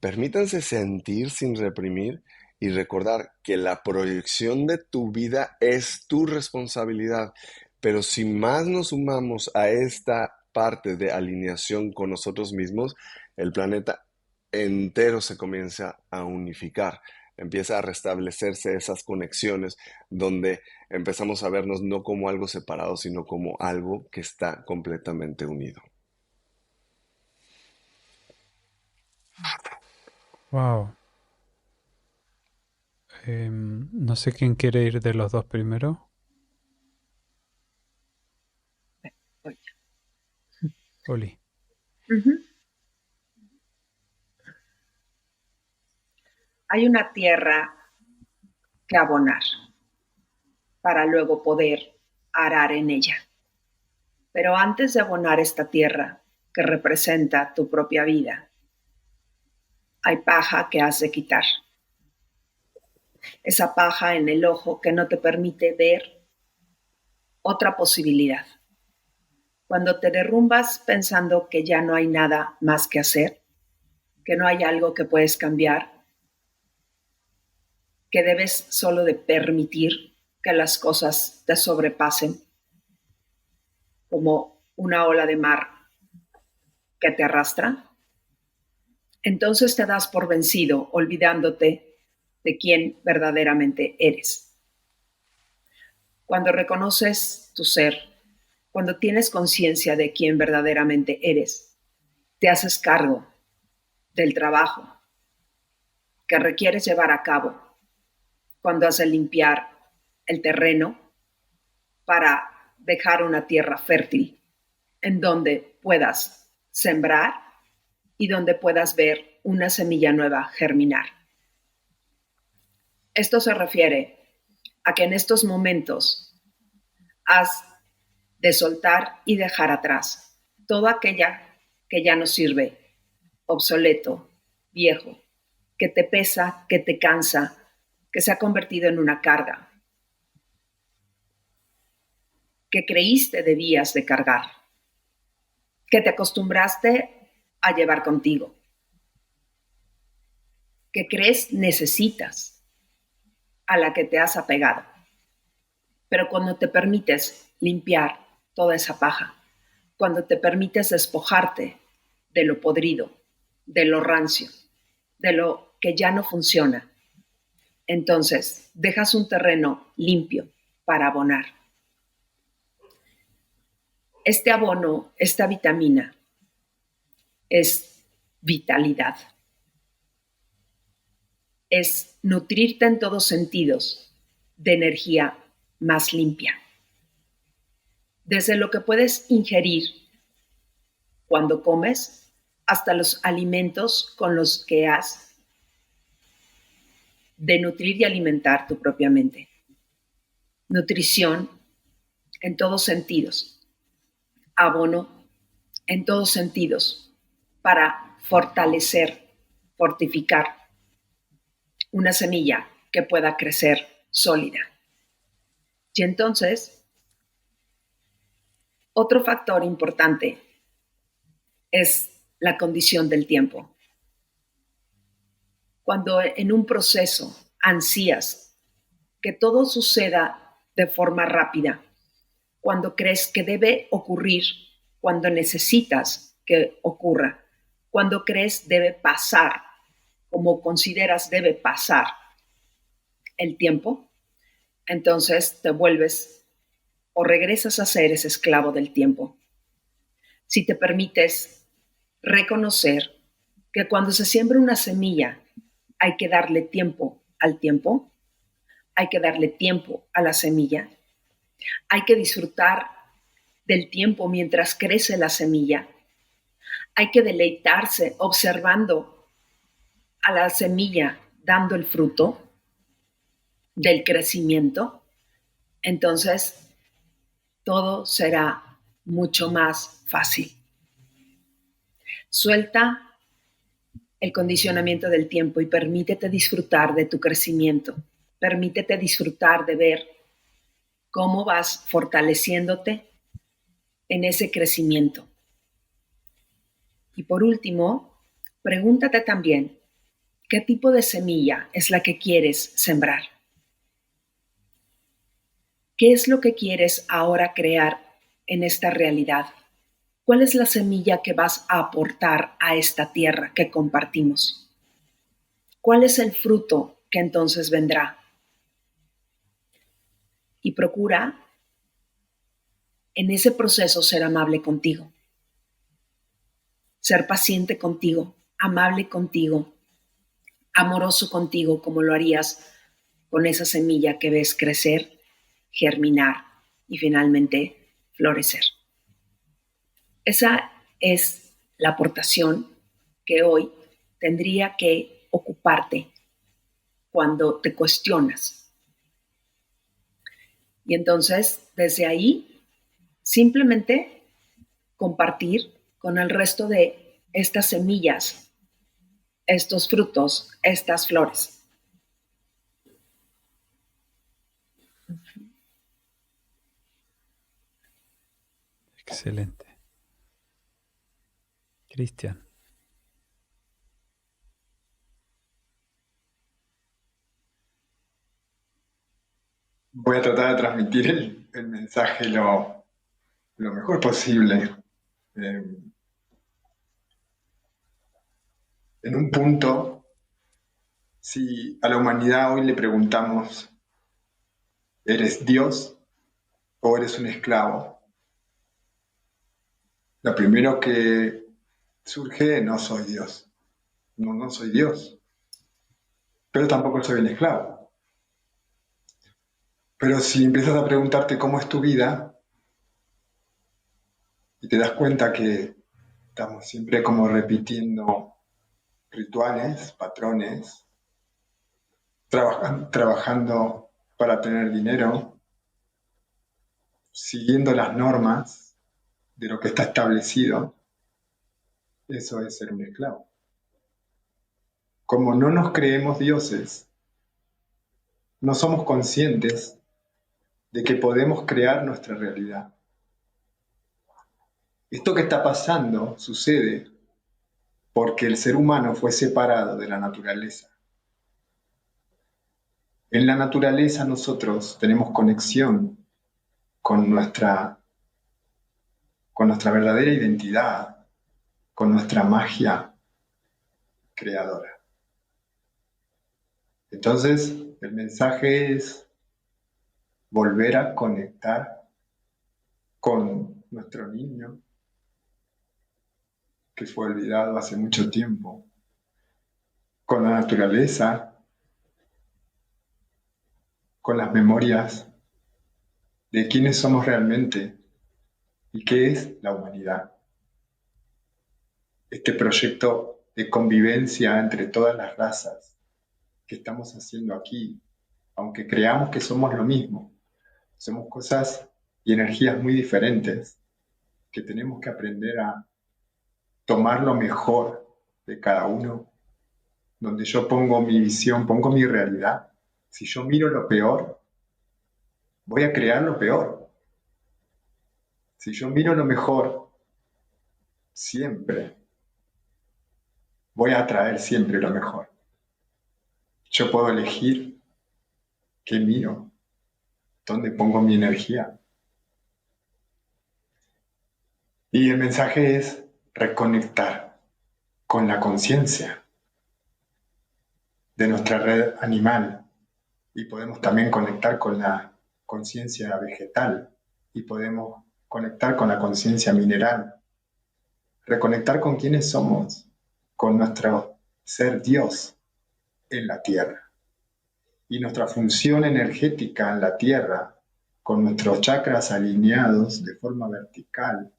permítanse sentir sin reprimir y recordar que la proyección de tu vida es tu responsabilidad. Pero si más nos sumamos a esta parte de alineación con nosotros mismos, el planeta entero se comienza a unificar, empieza a restablecerse esas conexiones donde empezamos a vernos no como algo separado, sino como algo que está completamente unido. Wow. No sé quién quiere ir de los dos primero. Oye. Oli. Ujú. Hay una tierra que abonar para luego poder arar en ella. Pero antes de abonar esta tierra que representa tu propia vida, hay paja que has de quitar. Esa paja en el ojo que no te permite ver otra posibilidad. Cuando te derrumbas pensando que ya no hay nada más que hacer, que no hay algo que puedes cambiar, que debes solo de permitir que las cosas te sobrepasen, como una ola de mar que te arrastra, entonces te das por vencido, olvidándote de quién verdaderamente eres. Cuando reconoces tu ser, cuando tienes conciencia de quién verdaderamente eres, te haces cargo del trabajo que requieres llevar a cabo cuando has de limpiar el terreno para dejar una tierra fértil en donde puedas sembrar y donde puedas ver una semilla nueva germinar. Esto se refiere a que en estos momentos has de soltar y dejar atrás todo aquella que ya no sirve, obsoleto, viejo, que te pesa, que te cansa, que se ha convertido en una carga, que creíste debías de cargar, que te acostumbraste a llevar contigo, que crees necesitas, a la que te has apegado. Pero cuando te permites limpiar toda esa paja, cuando te permites despojarte de lo podrido, de lo rancio, de lo que ya no funciona, entonces dejas un terreno limpio para abonar. Este abono, esta vitamina, es vitalidad. Es nutrirte en todos sentidos de energía más limpia. Desde lo que puedes ingerir cuando comes hasta los alimentos con los que has de nutrir y alimentar tu propia mente. Nutrición en todos sentidos, abono en todos sentidos, para fortalecer, fortificar una semilla que pueda crecer sólida. Y entonces, otro factor importante es la condición del tiempo. Cuando en un proceso ansías que todo suceda de forma rápida, cuando crees que debe ocurrir, cuando necesitas que ocurra, cuando crees debe pasar, como consideras debe pasar el tiempo, entonces te vuelves o regresas a ser ese esclavo del tiempo. Si te permites reconocer que cuando se siembra una semilla hay que darle tiempo al tiempo, hay que darle tiempo a la semilla, hay que disfrutar del tiempo mientras crece la semilla, hay que deleitarse observando a la semilla dando el fruto del crecimiento, entonces todo será mucho más fácil. Suelta el condicionamiento del tiempo y permítete disfrutar de tu crecimiento. Permítete disfrutar de ver cómo vas fortaleciéndote en ese crecimiento. Y por último, pregúntate también, ¿qué tipo de semilla es la que quieres sembrar? ¿Qué es lo que quieres ahora crear en esta realidad? ¿Cuál es la semilla que vas a aportar a esta tierra que compartimos? ¿Cuál es el fruto que entonces vendrá? Y procura en ese proceso ser amable contigo, ser paciente contigo, amable contigo, amoroso contigo, como lo harías con esa semilla que ves crecer, germinar y finalmente florecer. Esa es la aportación que hoy tendría que ocuparte cuando te cuestionas. Y entonces, desde ahí, simplemente compartir con el resto de estas semillas, estos frutos, estas flores. Excelente. Cristian. Voy a tratar de transmitir el mensaje lo mejor posible. En un punto, si a la humanidad hoy le preguntamos, ¿eres Dios o eres un esclavo? Lo primero que surge, no soy Dios. No soy Dios. Pero tampoco soy un esclavo. Pero si empiezas a preguntarte cómo es tu vida y te das cuenta que estamos siempre como repitiendo rituales, patrones, trabajando para tener dinero, siguiendo las normas de lo que está establecido, eso es ser un esclavo. Como no nos creemos dioses, no somos conscientes de que podemos crear nuestra realidad. Esto que está pasando sucede porque el ser humano fue separado de la naturaleza. En la naturaleza nosotros tenemos conexión con nuestra verdadera identidad, con nuestra magia creadora. Entonces, el mensaje es volver a conectar con nuestro niño que fue olvidado hace mucho tiempo, con la naturaleza, con las memorias de quiénes somos realmente y qué es la humanidad. Este proyecto de convivencia entre todas las razas, que estamos haciendo aquí, aunque creamos que somos lo mismo. Somos cosas y energías muy diferentes que tenemos que aprender a tomar lo mejor de cada uno, donde yo pongo mi visión, pongo mi realidad. Si yo miro lo peor, voy a crear lo peor. Si yo miro lo mejor, siempre voy a atraer siempre lo mejor. Yo puedo elegir qué miro, dónde pongo mi energía. Y el mensaje es reconectar con la conciencia de nuestra red animal, y podemos también conectar con la conciencia vegetal, y podemos conectar con la conciencia mineral, reconectar con quiénes somos, con nuestro ser Dios en la tierra, y nuestra función energética en la tierra, con nuestros chakras alineados de forma vertical,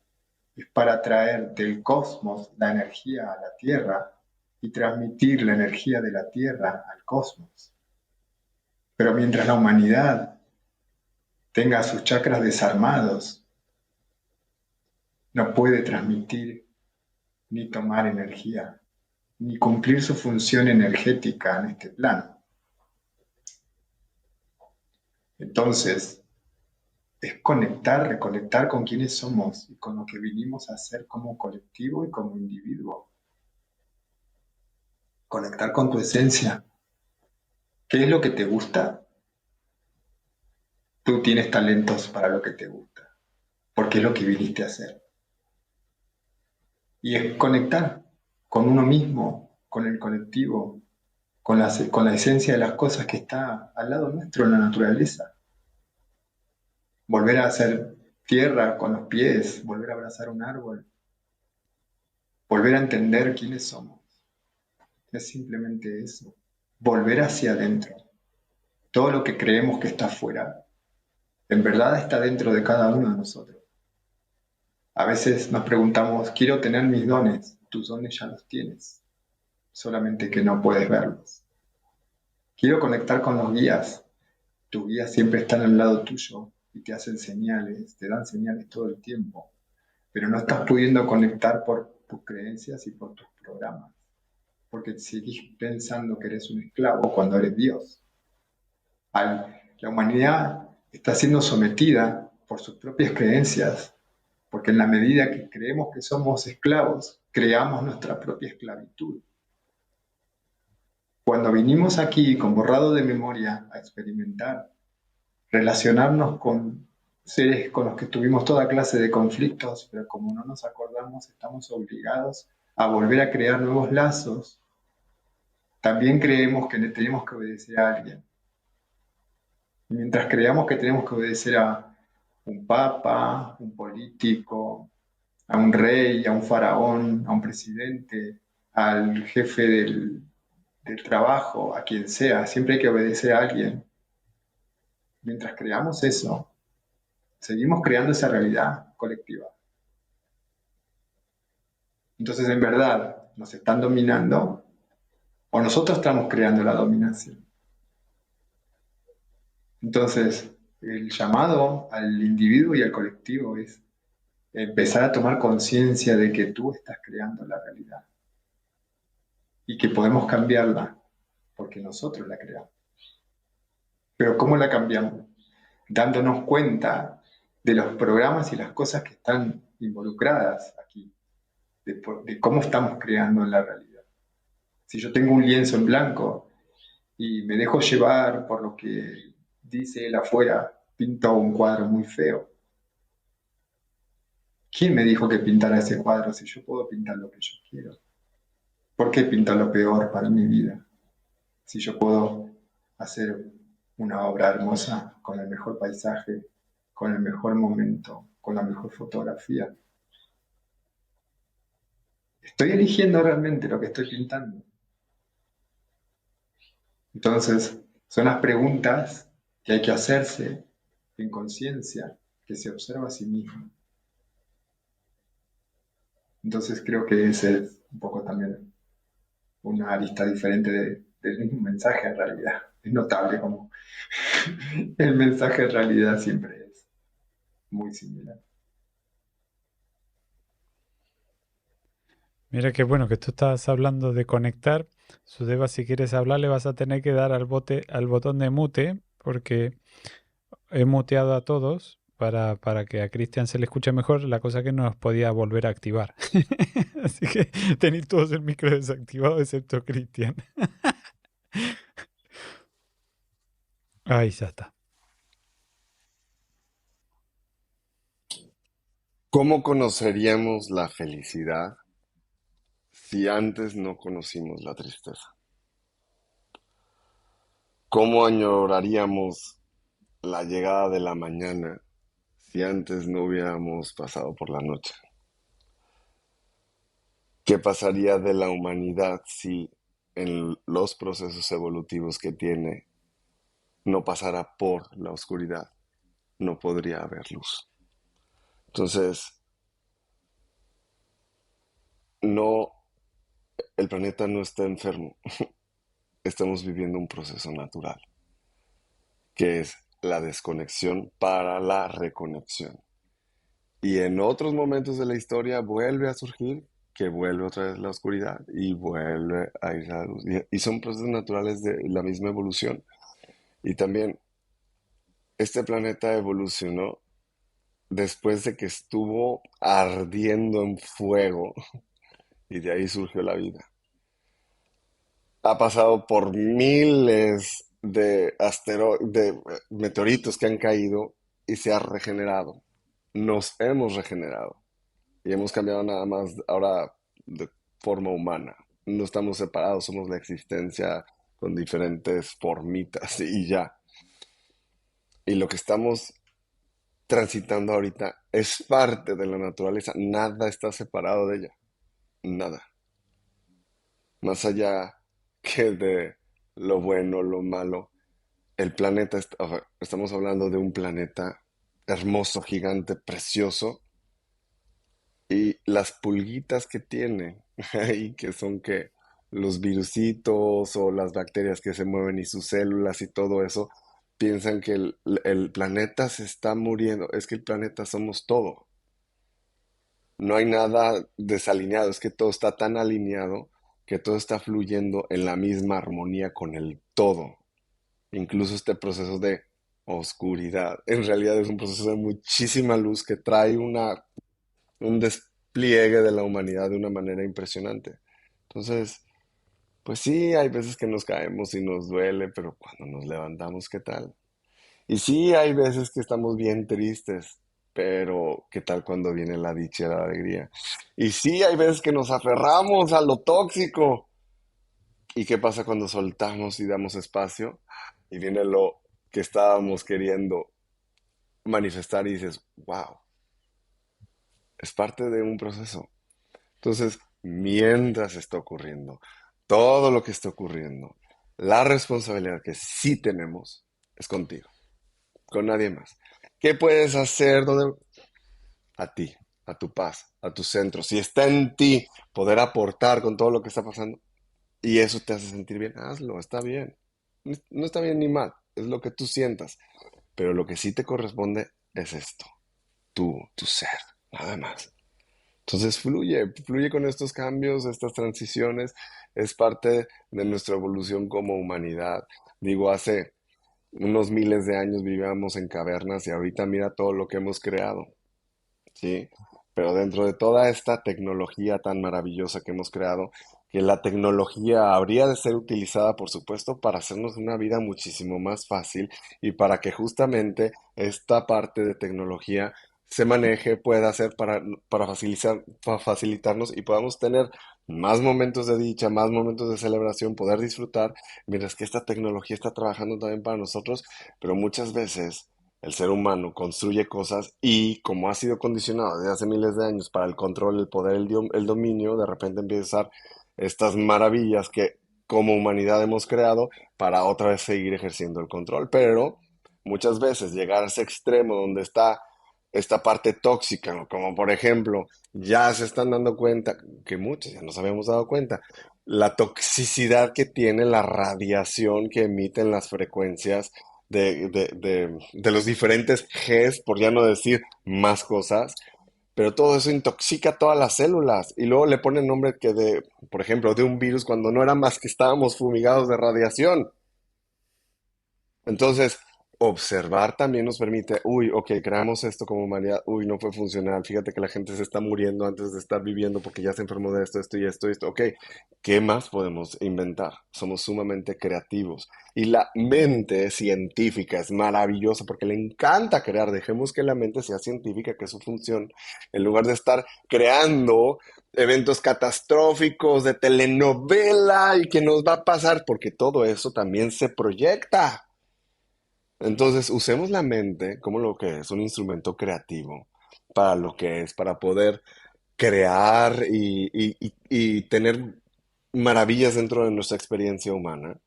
es para traer del cosmos la energía a la tierra y transmitir la energía de la tierra al cosmos. Pero mientras la humanidad tenga sus chakras desarmados, no puede transmitir ni tomar energía, ni cumplir su función energética en este plano. Entonces, es conectar, reconectar con quiénes somos y con lo que vinimos a hacer como colectivo y como individuo. Conectar con tu esencia. ¿Qué es lo que te gusta? Tú tienes talentos para lo que te gusta, porque es lo que viniste a hacer. Y es conectar con uno mismo, con el colectivo, con la esencia de las cosas que está al lado nuestro en la naturaleza. Volver a hacer tierra con los pies, volver a abrazar un árbol, volver a entender quiénes somos. Es simplemente eso, volver hacia adentro. Todo lo que creemos que está afuera, en verdad está dentro de cada uno de nosotros. A veces nos preguntamos, quiero tener mis dones, tus dones ya los tienes, solamente que no puedes verlos. Quiero conectar con los guías, tus guías siempre están al lado tuyo y te hacen señales, te dan señales todo el tiempo, pero no estás pudiendo conectar por tus creencias y por tus programas, porque seguís pensando que eres un esclavo cuando eres Dios. La humanidad está siendo sometida por sus propias creencias, porque en la medida que creemos que somos esclavos, creamos nuestra propia esclavitud. Cuando vinimos aquí con borrado de memoria a experimentar, relacionarnos con seres con los que tuvimos toda clase de conflictos, pero como no nos acordamos, estamos obligados a volver a crear nuevos lazos, también creemos que tenemos que obedecer a alguien. Y mientras creamos que tenemos que obedecer a un papa, un político, a un rey, a un faraón, a un presidente, al jefe del trabajo, a quien sea, siempre hay que obedecer a alguien. Mientras creamos eso, seguimos creando esa realidad colectiva. Entonces, en verdad, nos están dominando o nosotros estamos creando la dominación. Entonces, el llamado al individuo y al colectivo es empezar a tomar conciencia de que tú estás creando la realidad y que podemos cambiarla porque nosotros la creamos. Pero ¿cómo la cambiamos? Dándonos cuenta de los programas y las cosas que están involucradas aquí, de cómo estamos creando la realidad. Si yo tengo un lienzo en blanco y me dejo llevar por lo que dice él afuera, pinto un cuadro muy feo. ¿Quién me dijo que pintara ese cuadro si yo puedo pintar lo que yo quiero? ¿Por qué pintar lo peor para mi vida si yo puedo hacer una obra hermosa con el mejor paisaje, con el mejor momento, con la mejor fotografía? ¿Estoy eligiendo realmente lo que estoy pintando? Entonces, son las preguntas que hay que hacerse en conciencia, que se observa a sí mismo. Entonces creo que ese es un poco también una arista diferente de del mismo mensaje en realidad. Es notable como el mensaje en realidad siempre es muy similar. Mira qué bueno que tú estás hablando de conectar. Sudeva, si quieres hablar, le vas a tener que dar al botón de mute, porque he muteado a todos para que a Cristian se le escuche mejor, la cosa que no nos podía volver a activar. Así que tenéis todos el micro desactivado, excepto Cristian. Ahí ya está. ¿Cómo conoceríamos la felicidad si antes no conocimos la tristeza? ¿Cómo añoraríamos la llegada de la mañana si antes no hubiéramos pasado por la noche? ¿Qué pasaría de la humanidad si en los procesos evolutivos que tiene no pasara por la oscuridad? No podría haber luz. Entonces, no, el planeta no está enfermo. Estamos viviendo un proceso natural, que es la desconexión para la reconexión. Y en otros momentos de la historia vuelve a surgir, que vuelve otra vez la oscuridad y vuelve a ir la luz. Y son procesos naturales de la misma evolución. Y también este planeta evolucionó después de que estuvo ardiendo en fuego y de ahí surgió la vida. Ha pasado por miles de meteoritos que han caído y se ha regenerado. Nos hemos regenerado y hemos cambiado nada más ahora de forma humana. No estamos separados, somos la existencia con diferentes formitas y ya. Y lo que estamos transitando ahorita es parte de la naturaleza. Nada está separado de ella. Nada. Más allá que de lo bueno, lo malo. El planeta, o sea, estamos hablando de un planeta hermoso, gigante, precioso. Y las pulguitas que tiene ahí, que son que los virusitos o las bacterias que se mueven y sus células y todo eso, piensan que el planeta se está muriendo. Es que el planeta somos todo. No hay nada desalineado, es que todo está tan alineado que todo está fluyendo en la misma armonía con el todo. Incluso este proceso de oscuridad, en realidad es un proceso de muchísima luz que trae un despliegue de la humanidad de una manera impresionante. Entonces, pues sí, hay veces que nos caemos y nos duele, pero cuando nos levantamos, ¿qué tal? Y sí, hay veces que estamos bien tristes, pero ¿qué tal cuando viene la dicha y la alegría? Y sí, hay veces que nos aferramos a lo tóxico. ¿Y qué pasa cuando soltamos y damos espacio? Y viene lo que estábamos queriendo manifestar y dices, wow, es parte de un proceso. Entonces, mientras está ocurriendo, todo lo que está ocurriendo, la responsabilidad que sí tenemos es contigo, con nadie más. ¿Qué puedes hacer a ti, a tu paz, a tu centro? Si está en ti poder aportar con todo lo que está pasando y eso te hace sentir bien, hazlo, está bien. No está bien ni mal, es lo que tú sientas. Pero lo que sí te corresponde es esto, tú, tu ser, nada más. Entonces fluye con estos cambios, estas transiciones, es parte de nuestra evolución como humanidad. Digo, hace unos miles de años vivíamos en cavernas y ahorita mira todo lo que hemos creado, ¿sí? Pero dentro de toda esta tecnología tan maravillosa que hemos creado, que la tecnología habría de ser utilizada, por supuesto, para hacernos una vida muchísimo más fácil y para que justamente esta parte de tecnología se maneje, pueda ser para facilitarnos y podamos tener más momentos de dicha, más momentos de celebración, poder disfrutar, mientras que esta tecnología está trabajando también para nosotros, pero muchas veces el ser humano construye cosas y como ha sido condicionado desde hace miles de años para el control, el poder, el dominio, de repente empieza a usar estas maravillas que como humanidad hemos creado para otra vez seguir ejerciendo el control. Pero muchas veces llegar a ese extremo donde está esta parte tóxica, ¿no? Como por ejemplo, ya se están dando cuenta, que muchos ya nos habíamos dado cuenta, la toxicidad que tiene la radiación que emiten las frecuencias de los diferentes Gs, por ya no decir más cosas, pero todo eso intoxica todas las células y luego le ponen nombre que de, por ejemplo, de un virus cuando no era más que estábamos fumigados de radiación. Entonces, observar también nos permite, uy, ok, creamos esto como humanidad, uy, no fue funcional, fíjate que la gente se está muriendo antes de estar viviendo porque ya se enfermó de esto, esto y esto, y esto, ok, ¿qué más podemos inventar? Somos sumamente creativos y la mente científica es maravillosa porque le encanta crear, dejemos que la mente sea científica, que es su función, en lugar de estar creando eventos catastróficos de telenovela y que nos va a pasar, porque todo eso también se proyecta. Entonces, usemos la mente como lo que es un instrumento creativo para lo que es, para poder crear y tener maravillas dentro de nuestra experiencia humana.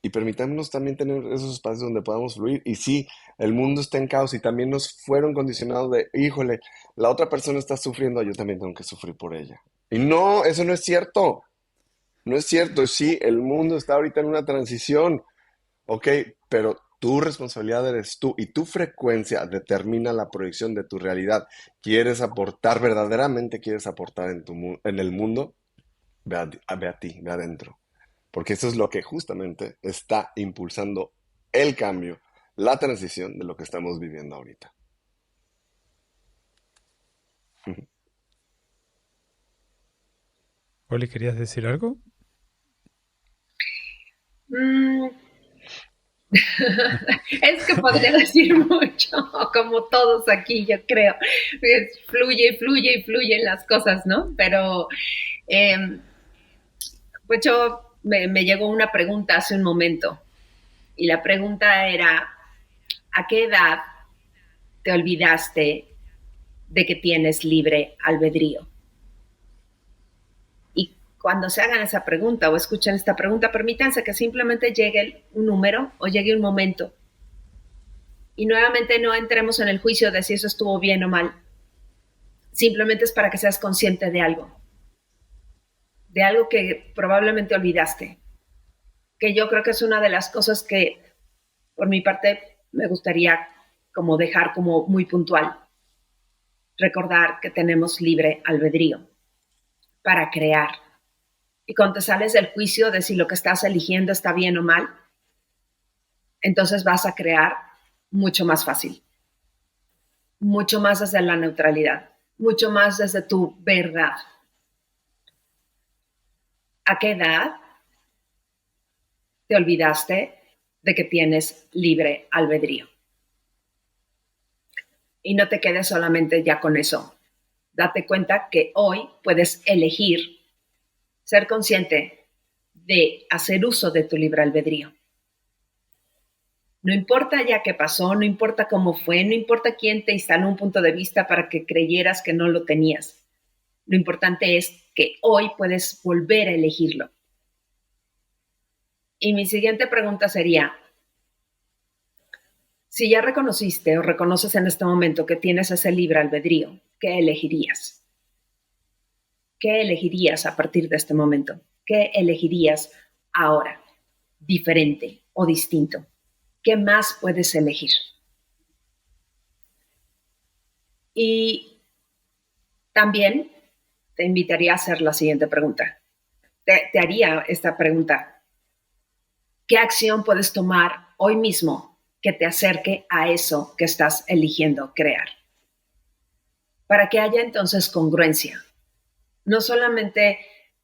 Y permitámonos también tener esos espacios donde podamos fluir. Y sí, el mundo está en caos y también nos fueron condicionados de, híjole, la otra persona está sufriendo, yo también tengo que sufrir por ella. Y no, eso no es cierto. No es cierto. Sí, el mundo está ahorita en una transición. Ok, pero tu responsabilidad eres tú y tu frecuencia determina la proyección de tu realidad. ¿Quieres aportar, verdaderamente quieres aportar en el mundo? Ve a ti, ve adentro. Porque eso es lo que justamente está impulsando el cambio, la transición de lo que estamos viviendo ahorita. Oli, ¿querías decir algo? Mm, es que podría decir mucho, como todos aquí, yo creo. Fluye, fluye y fluyen las cosas, ¿no? Pero, eh, pues me llegó una pregunta hace un momento y la pregunta era, ¿a qué edad te olvidaste de que tienes libre albedrío? Y cuando se hagan esa pregunta o escuchen esta pregunta, permítanse que simplemente llegue un número o llegue un momento. Y nuevamente no entremos en el juicio de si eso estuvo bien o mal. Simplemente es para que seas consciente de algo que probablemente olvidaste, que yo creo que es una de las cosas que por mi parte me gustaría como dejar como muy puntual. Recordar que tenemos libre albedrío para crear. Y cuando te sales del juicio de si lo que estás eligiendo está bien o mal, entonces vas a crear mucho más fácil, mucho más desde la neutralidad, mucho más desde tu verdad. ¿A qué edad te olvidaste de que tienes libre albedrío? Y no te quedes solamente ya con eso. Date cuenta que hoy puedes elegir ser consciente de hacer uso de tu libre albedrío. No importa ya qué pasó, no importa cómo fue, no importa quién te instaló un punto de vista para que creyeras que no lo tenías. Lo importante es que hoy puedes volver a elegirlo. Y mi siguiente pregunta sería, si ya reconociste o reconoces en este momento que tienes ese libre albedrío, ¿qué elegirías? ¿Qué elegirías a partir de este momento? ¿Qué elegirías ahora, diferente o distinto? ¿Qué más puedes elegir? Y también te invitaría a hacer la siguiente pregunta. Te haría esta pregunta. ¿Qué acción puedes tomar hoy mismo que te acerque a eso que estás eligiendo crear? Para que haya entonces congruencia. No solamente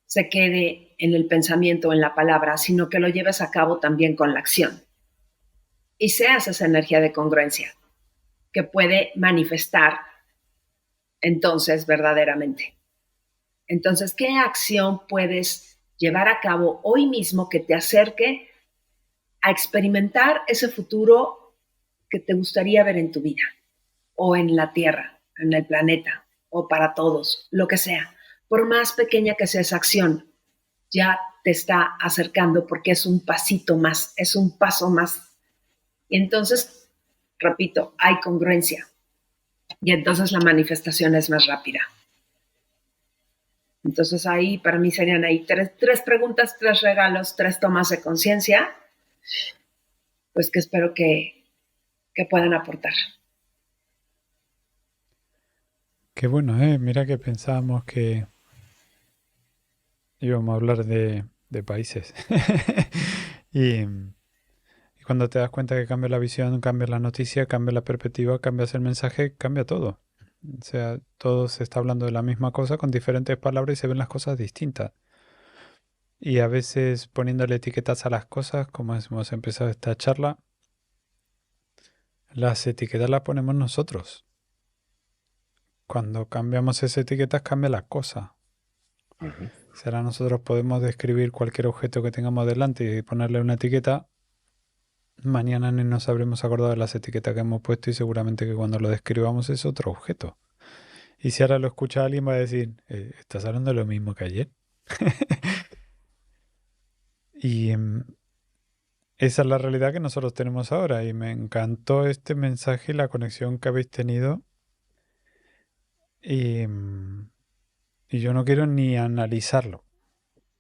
se quede en el pensamiento o en la palabra, sino que lo lleves a cabo también con la acción. Y seas esa energía de congruencia que puede manifestar entonces verdaderamente. Entonces, ¿qué acción puedes llevar a cabo hoy mismo que te acerque a experimentar ese futuro que te gustaría ver en tu vida o en la Tierra, en el planeta o para todos, lo que sea? Por más pequeña que sea esa acción, ya te está acercando porque es un pasito más, es un paso más. Y entonces, repito, hay congruencia. y entonces la manifestación es más rápida. Entonces ahí para mí serían ahí tres preguntas, 3 regalos, 3 tomas de conciencia, pues que espero que puedan aportar. Qué bueno, ¿eh? Mira que pensábamos que íbamos a hablar de países. y, y cuando te das cuenta que cambia la visión, cambia la noticia, cambia la perspectiva, cambias el mensaje, cambia todo. O sea, todo se está hablando de la misma cosa con diferentes palabras y se ven las cosas distintas. Y a veces poniéndole etiquetas a las cosas, como hemos empezado esta charla, las etiquetas las ponemos nosotros. Cuando cambiamos esas etiquetas, cambia la cosa. Ujú. Si ahora nosotros podemos describir cualquier objeto que tengamos delante y ponerle una etiqueta, mañana ni nos habremos acordado de las etiquetas que hemos puesto y seguramente que cuando lo describamos es otro objeto. Y si ahora lo escucha alguien va a decir, ¿estás hablando de lo mismo que ayer? Y esa es la realidad que nosotros tenemos ahora y me encantó este mensaje y la conexión que habéis tenido y, y yo no quiero ni analizarlo.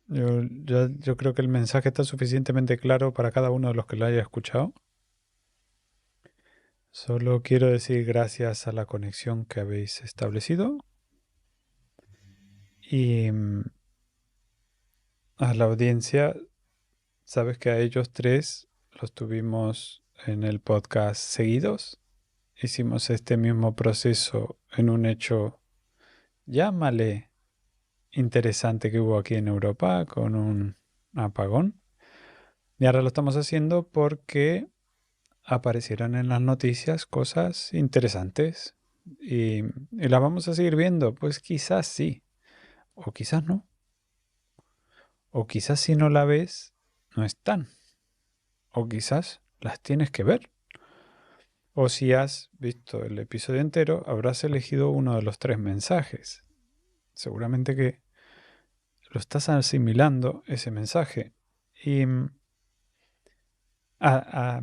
Yo creo que el mensaje está suficientemente claro para cada uno de los que lo haya escuchado. Solo quiero decir gracias a la conexión que habéis establecido y a la audiencia. Sabes que a ellos tres los tuvimos en el podcast seguidos. Hicimos este mismo proceso en un hecho, llámale, interesante que hubo aquí en Europa con un apagón. Y ahora lo estamos haciendo porque aparecieron en las noticias cosas interesantes y las vamos a seguir viendo. Pues quizás sí, o quizás no. O quizás si no la ves, no están. O quizás las tienes que ver. O si has visto el episodio entero, habrás elegido uno de los 3 mensajes. Seguramente que lo estás asimilando ese mensaje. Y a, a-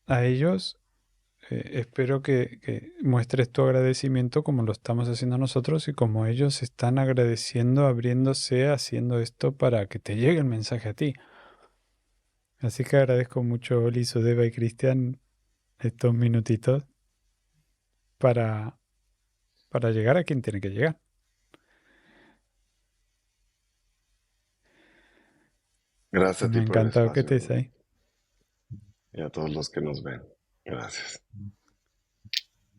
a ellos espero que muestres tu agradecimiento como lo estamos haciendo nosotros y como ellos están agradeciendo, abriéndose, haciendo esto para que te llegue el mensaje a ti. Así que agradezco mucho, Oli, Sudeva y Cristian, estos minutitos para, para llegar a quien tiene que llegar. Gracias a Me ti ha por el encantado que espacio, estés Rubén, ahí. y a todos los que nos ven. Gracias.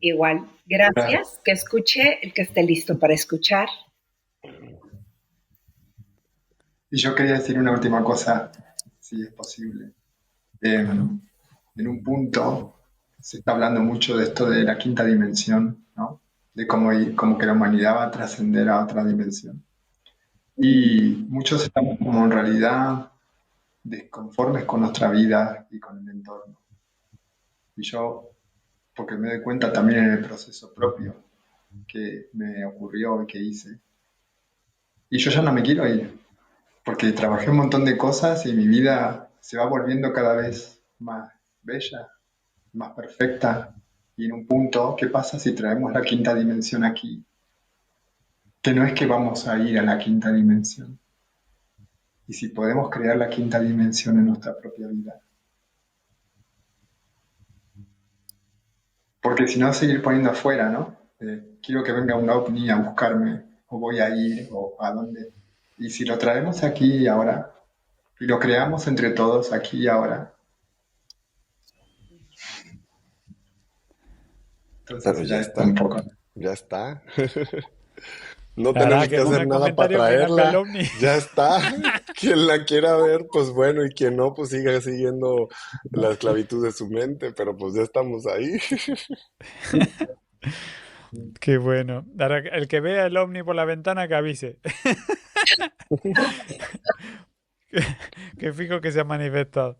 Igual, gracias. Que escuche el que esté listo para escuchar. Y yo quería decir una última cosa, si es posible. Claro. En un punto se está hablando mucho de esto de la quinta dimensión, ¿no? De cómo que la humanidad va a trascender a otra dimensión. Y muchos estamos como en realidad desconformes con nuestra vida y con el entorno. Y yo, porque me doy cuenta también en el proceso propio que me ocurrió y que hice, y yo ya no me quiero ir, porque trabajé un montón de cosas y mi vida se va volviendo cada vez más bella, más perfecta. Y en un punto, ¿qué pasa si traemos la quinta dimensión aquí? Que no es que vamos a ir a la quinta dimensión. Y si podemos crear la quinta dimensión en nuestra propia vida. Porque si no, seguir poniendo afuera, ¿no? Quiero que venga un ovni a buscarme, o voy a ir, o a dónde. Y si lo traemos aquí y ahora, y lo creamos entre todos aquí y ahora, entonces Pero ya será esto un está, poco. ya está. No Ahora tenemos que que ponga hacer el nada para comentario final del traerla. ovni. Ya está. Quien la quiera ver, pues bueno, y quien no, pues siga siguiendo la esclavitud de su mente, pero pues ya estamos ahí. Qué bueno. Ahora, el que vea el ovni por la ventana que avise. Que fijo que se ha manifestado.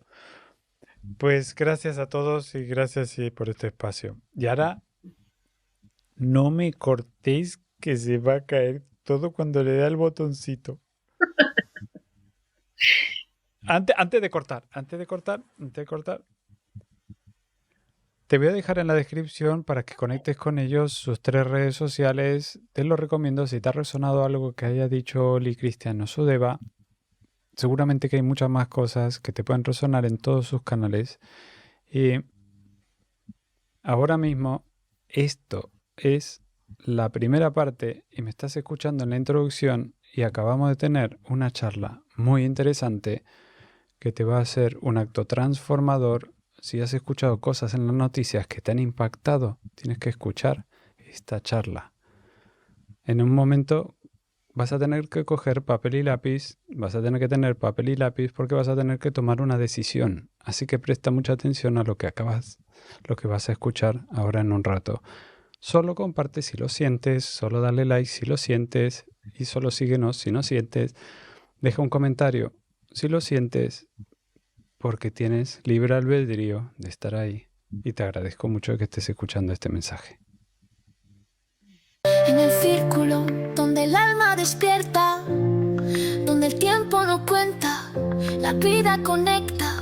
Pues gracias a todos y gracias sí, por este espacio. Y ahora no me cortéis que se va a caer todo cuando le da el botoncito. Antes de cortar, Te voy a dejar en la descripción para que conectes con ellos sus 3 redes sociales. Te lo recomiendo si te ha resonado algo que haya dicho Oli Cristiano Sudeva. Seguramente que hay muchas más cosas que te pueden resonar en todos sus canales. Y ahora mismo esto es la primera parte y me estás escuchando en la introducción y acabamos de tener una charla muy interesante que te va a hacer un acto transformador. Si has escuchado cosas en las noticias que te han impactado, tienes que escuchar esta charla. En un momento vas a tener que coger papel y lápiz, vas a tener que tener papel y lápiz porque vas a tener que tomar una decisión. Así que presta mucha atención a lo que vas a escuchar ahora en un rato. Solo comparte si lo sientes, solo dale like si lo sientes y solo síguenos si no sientes. Deja un comentario si lo sientes porque tienes libre albedrío de estar ahí. Y te agradezco mucho que estés escuchando este mensaje. En el círculo donde el alma despierta, donde el tiempo no cuenta, la vida conecta.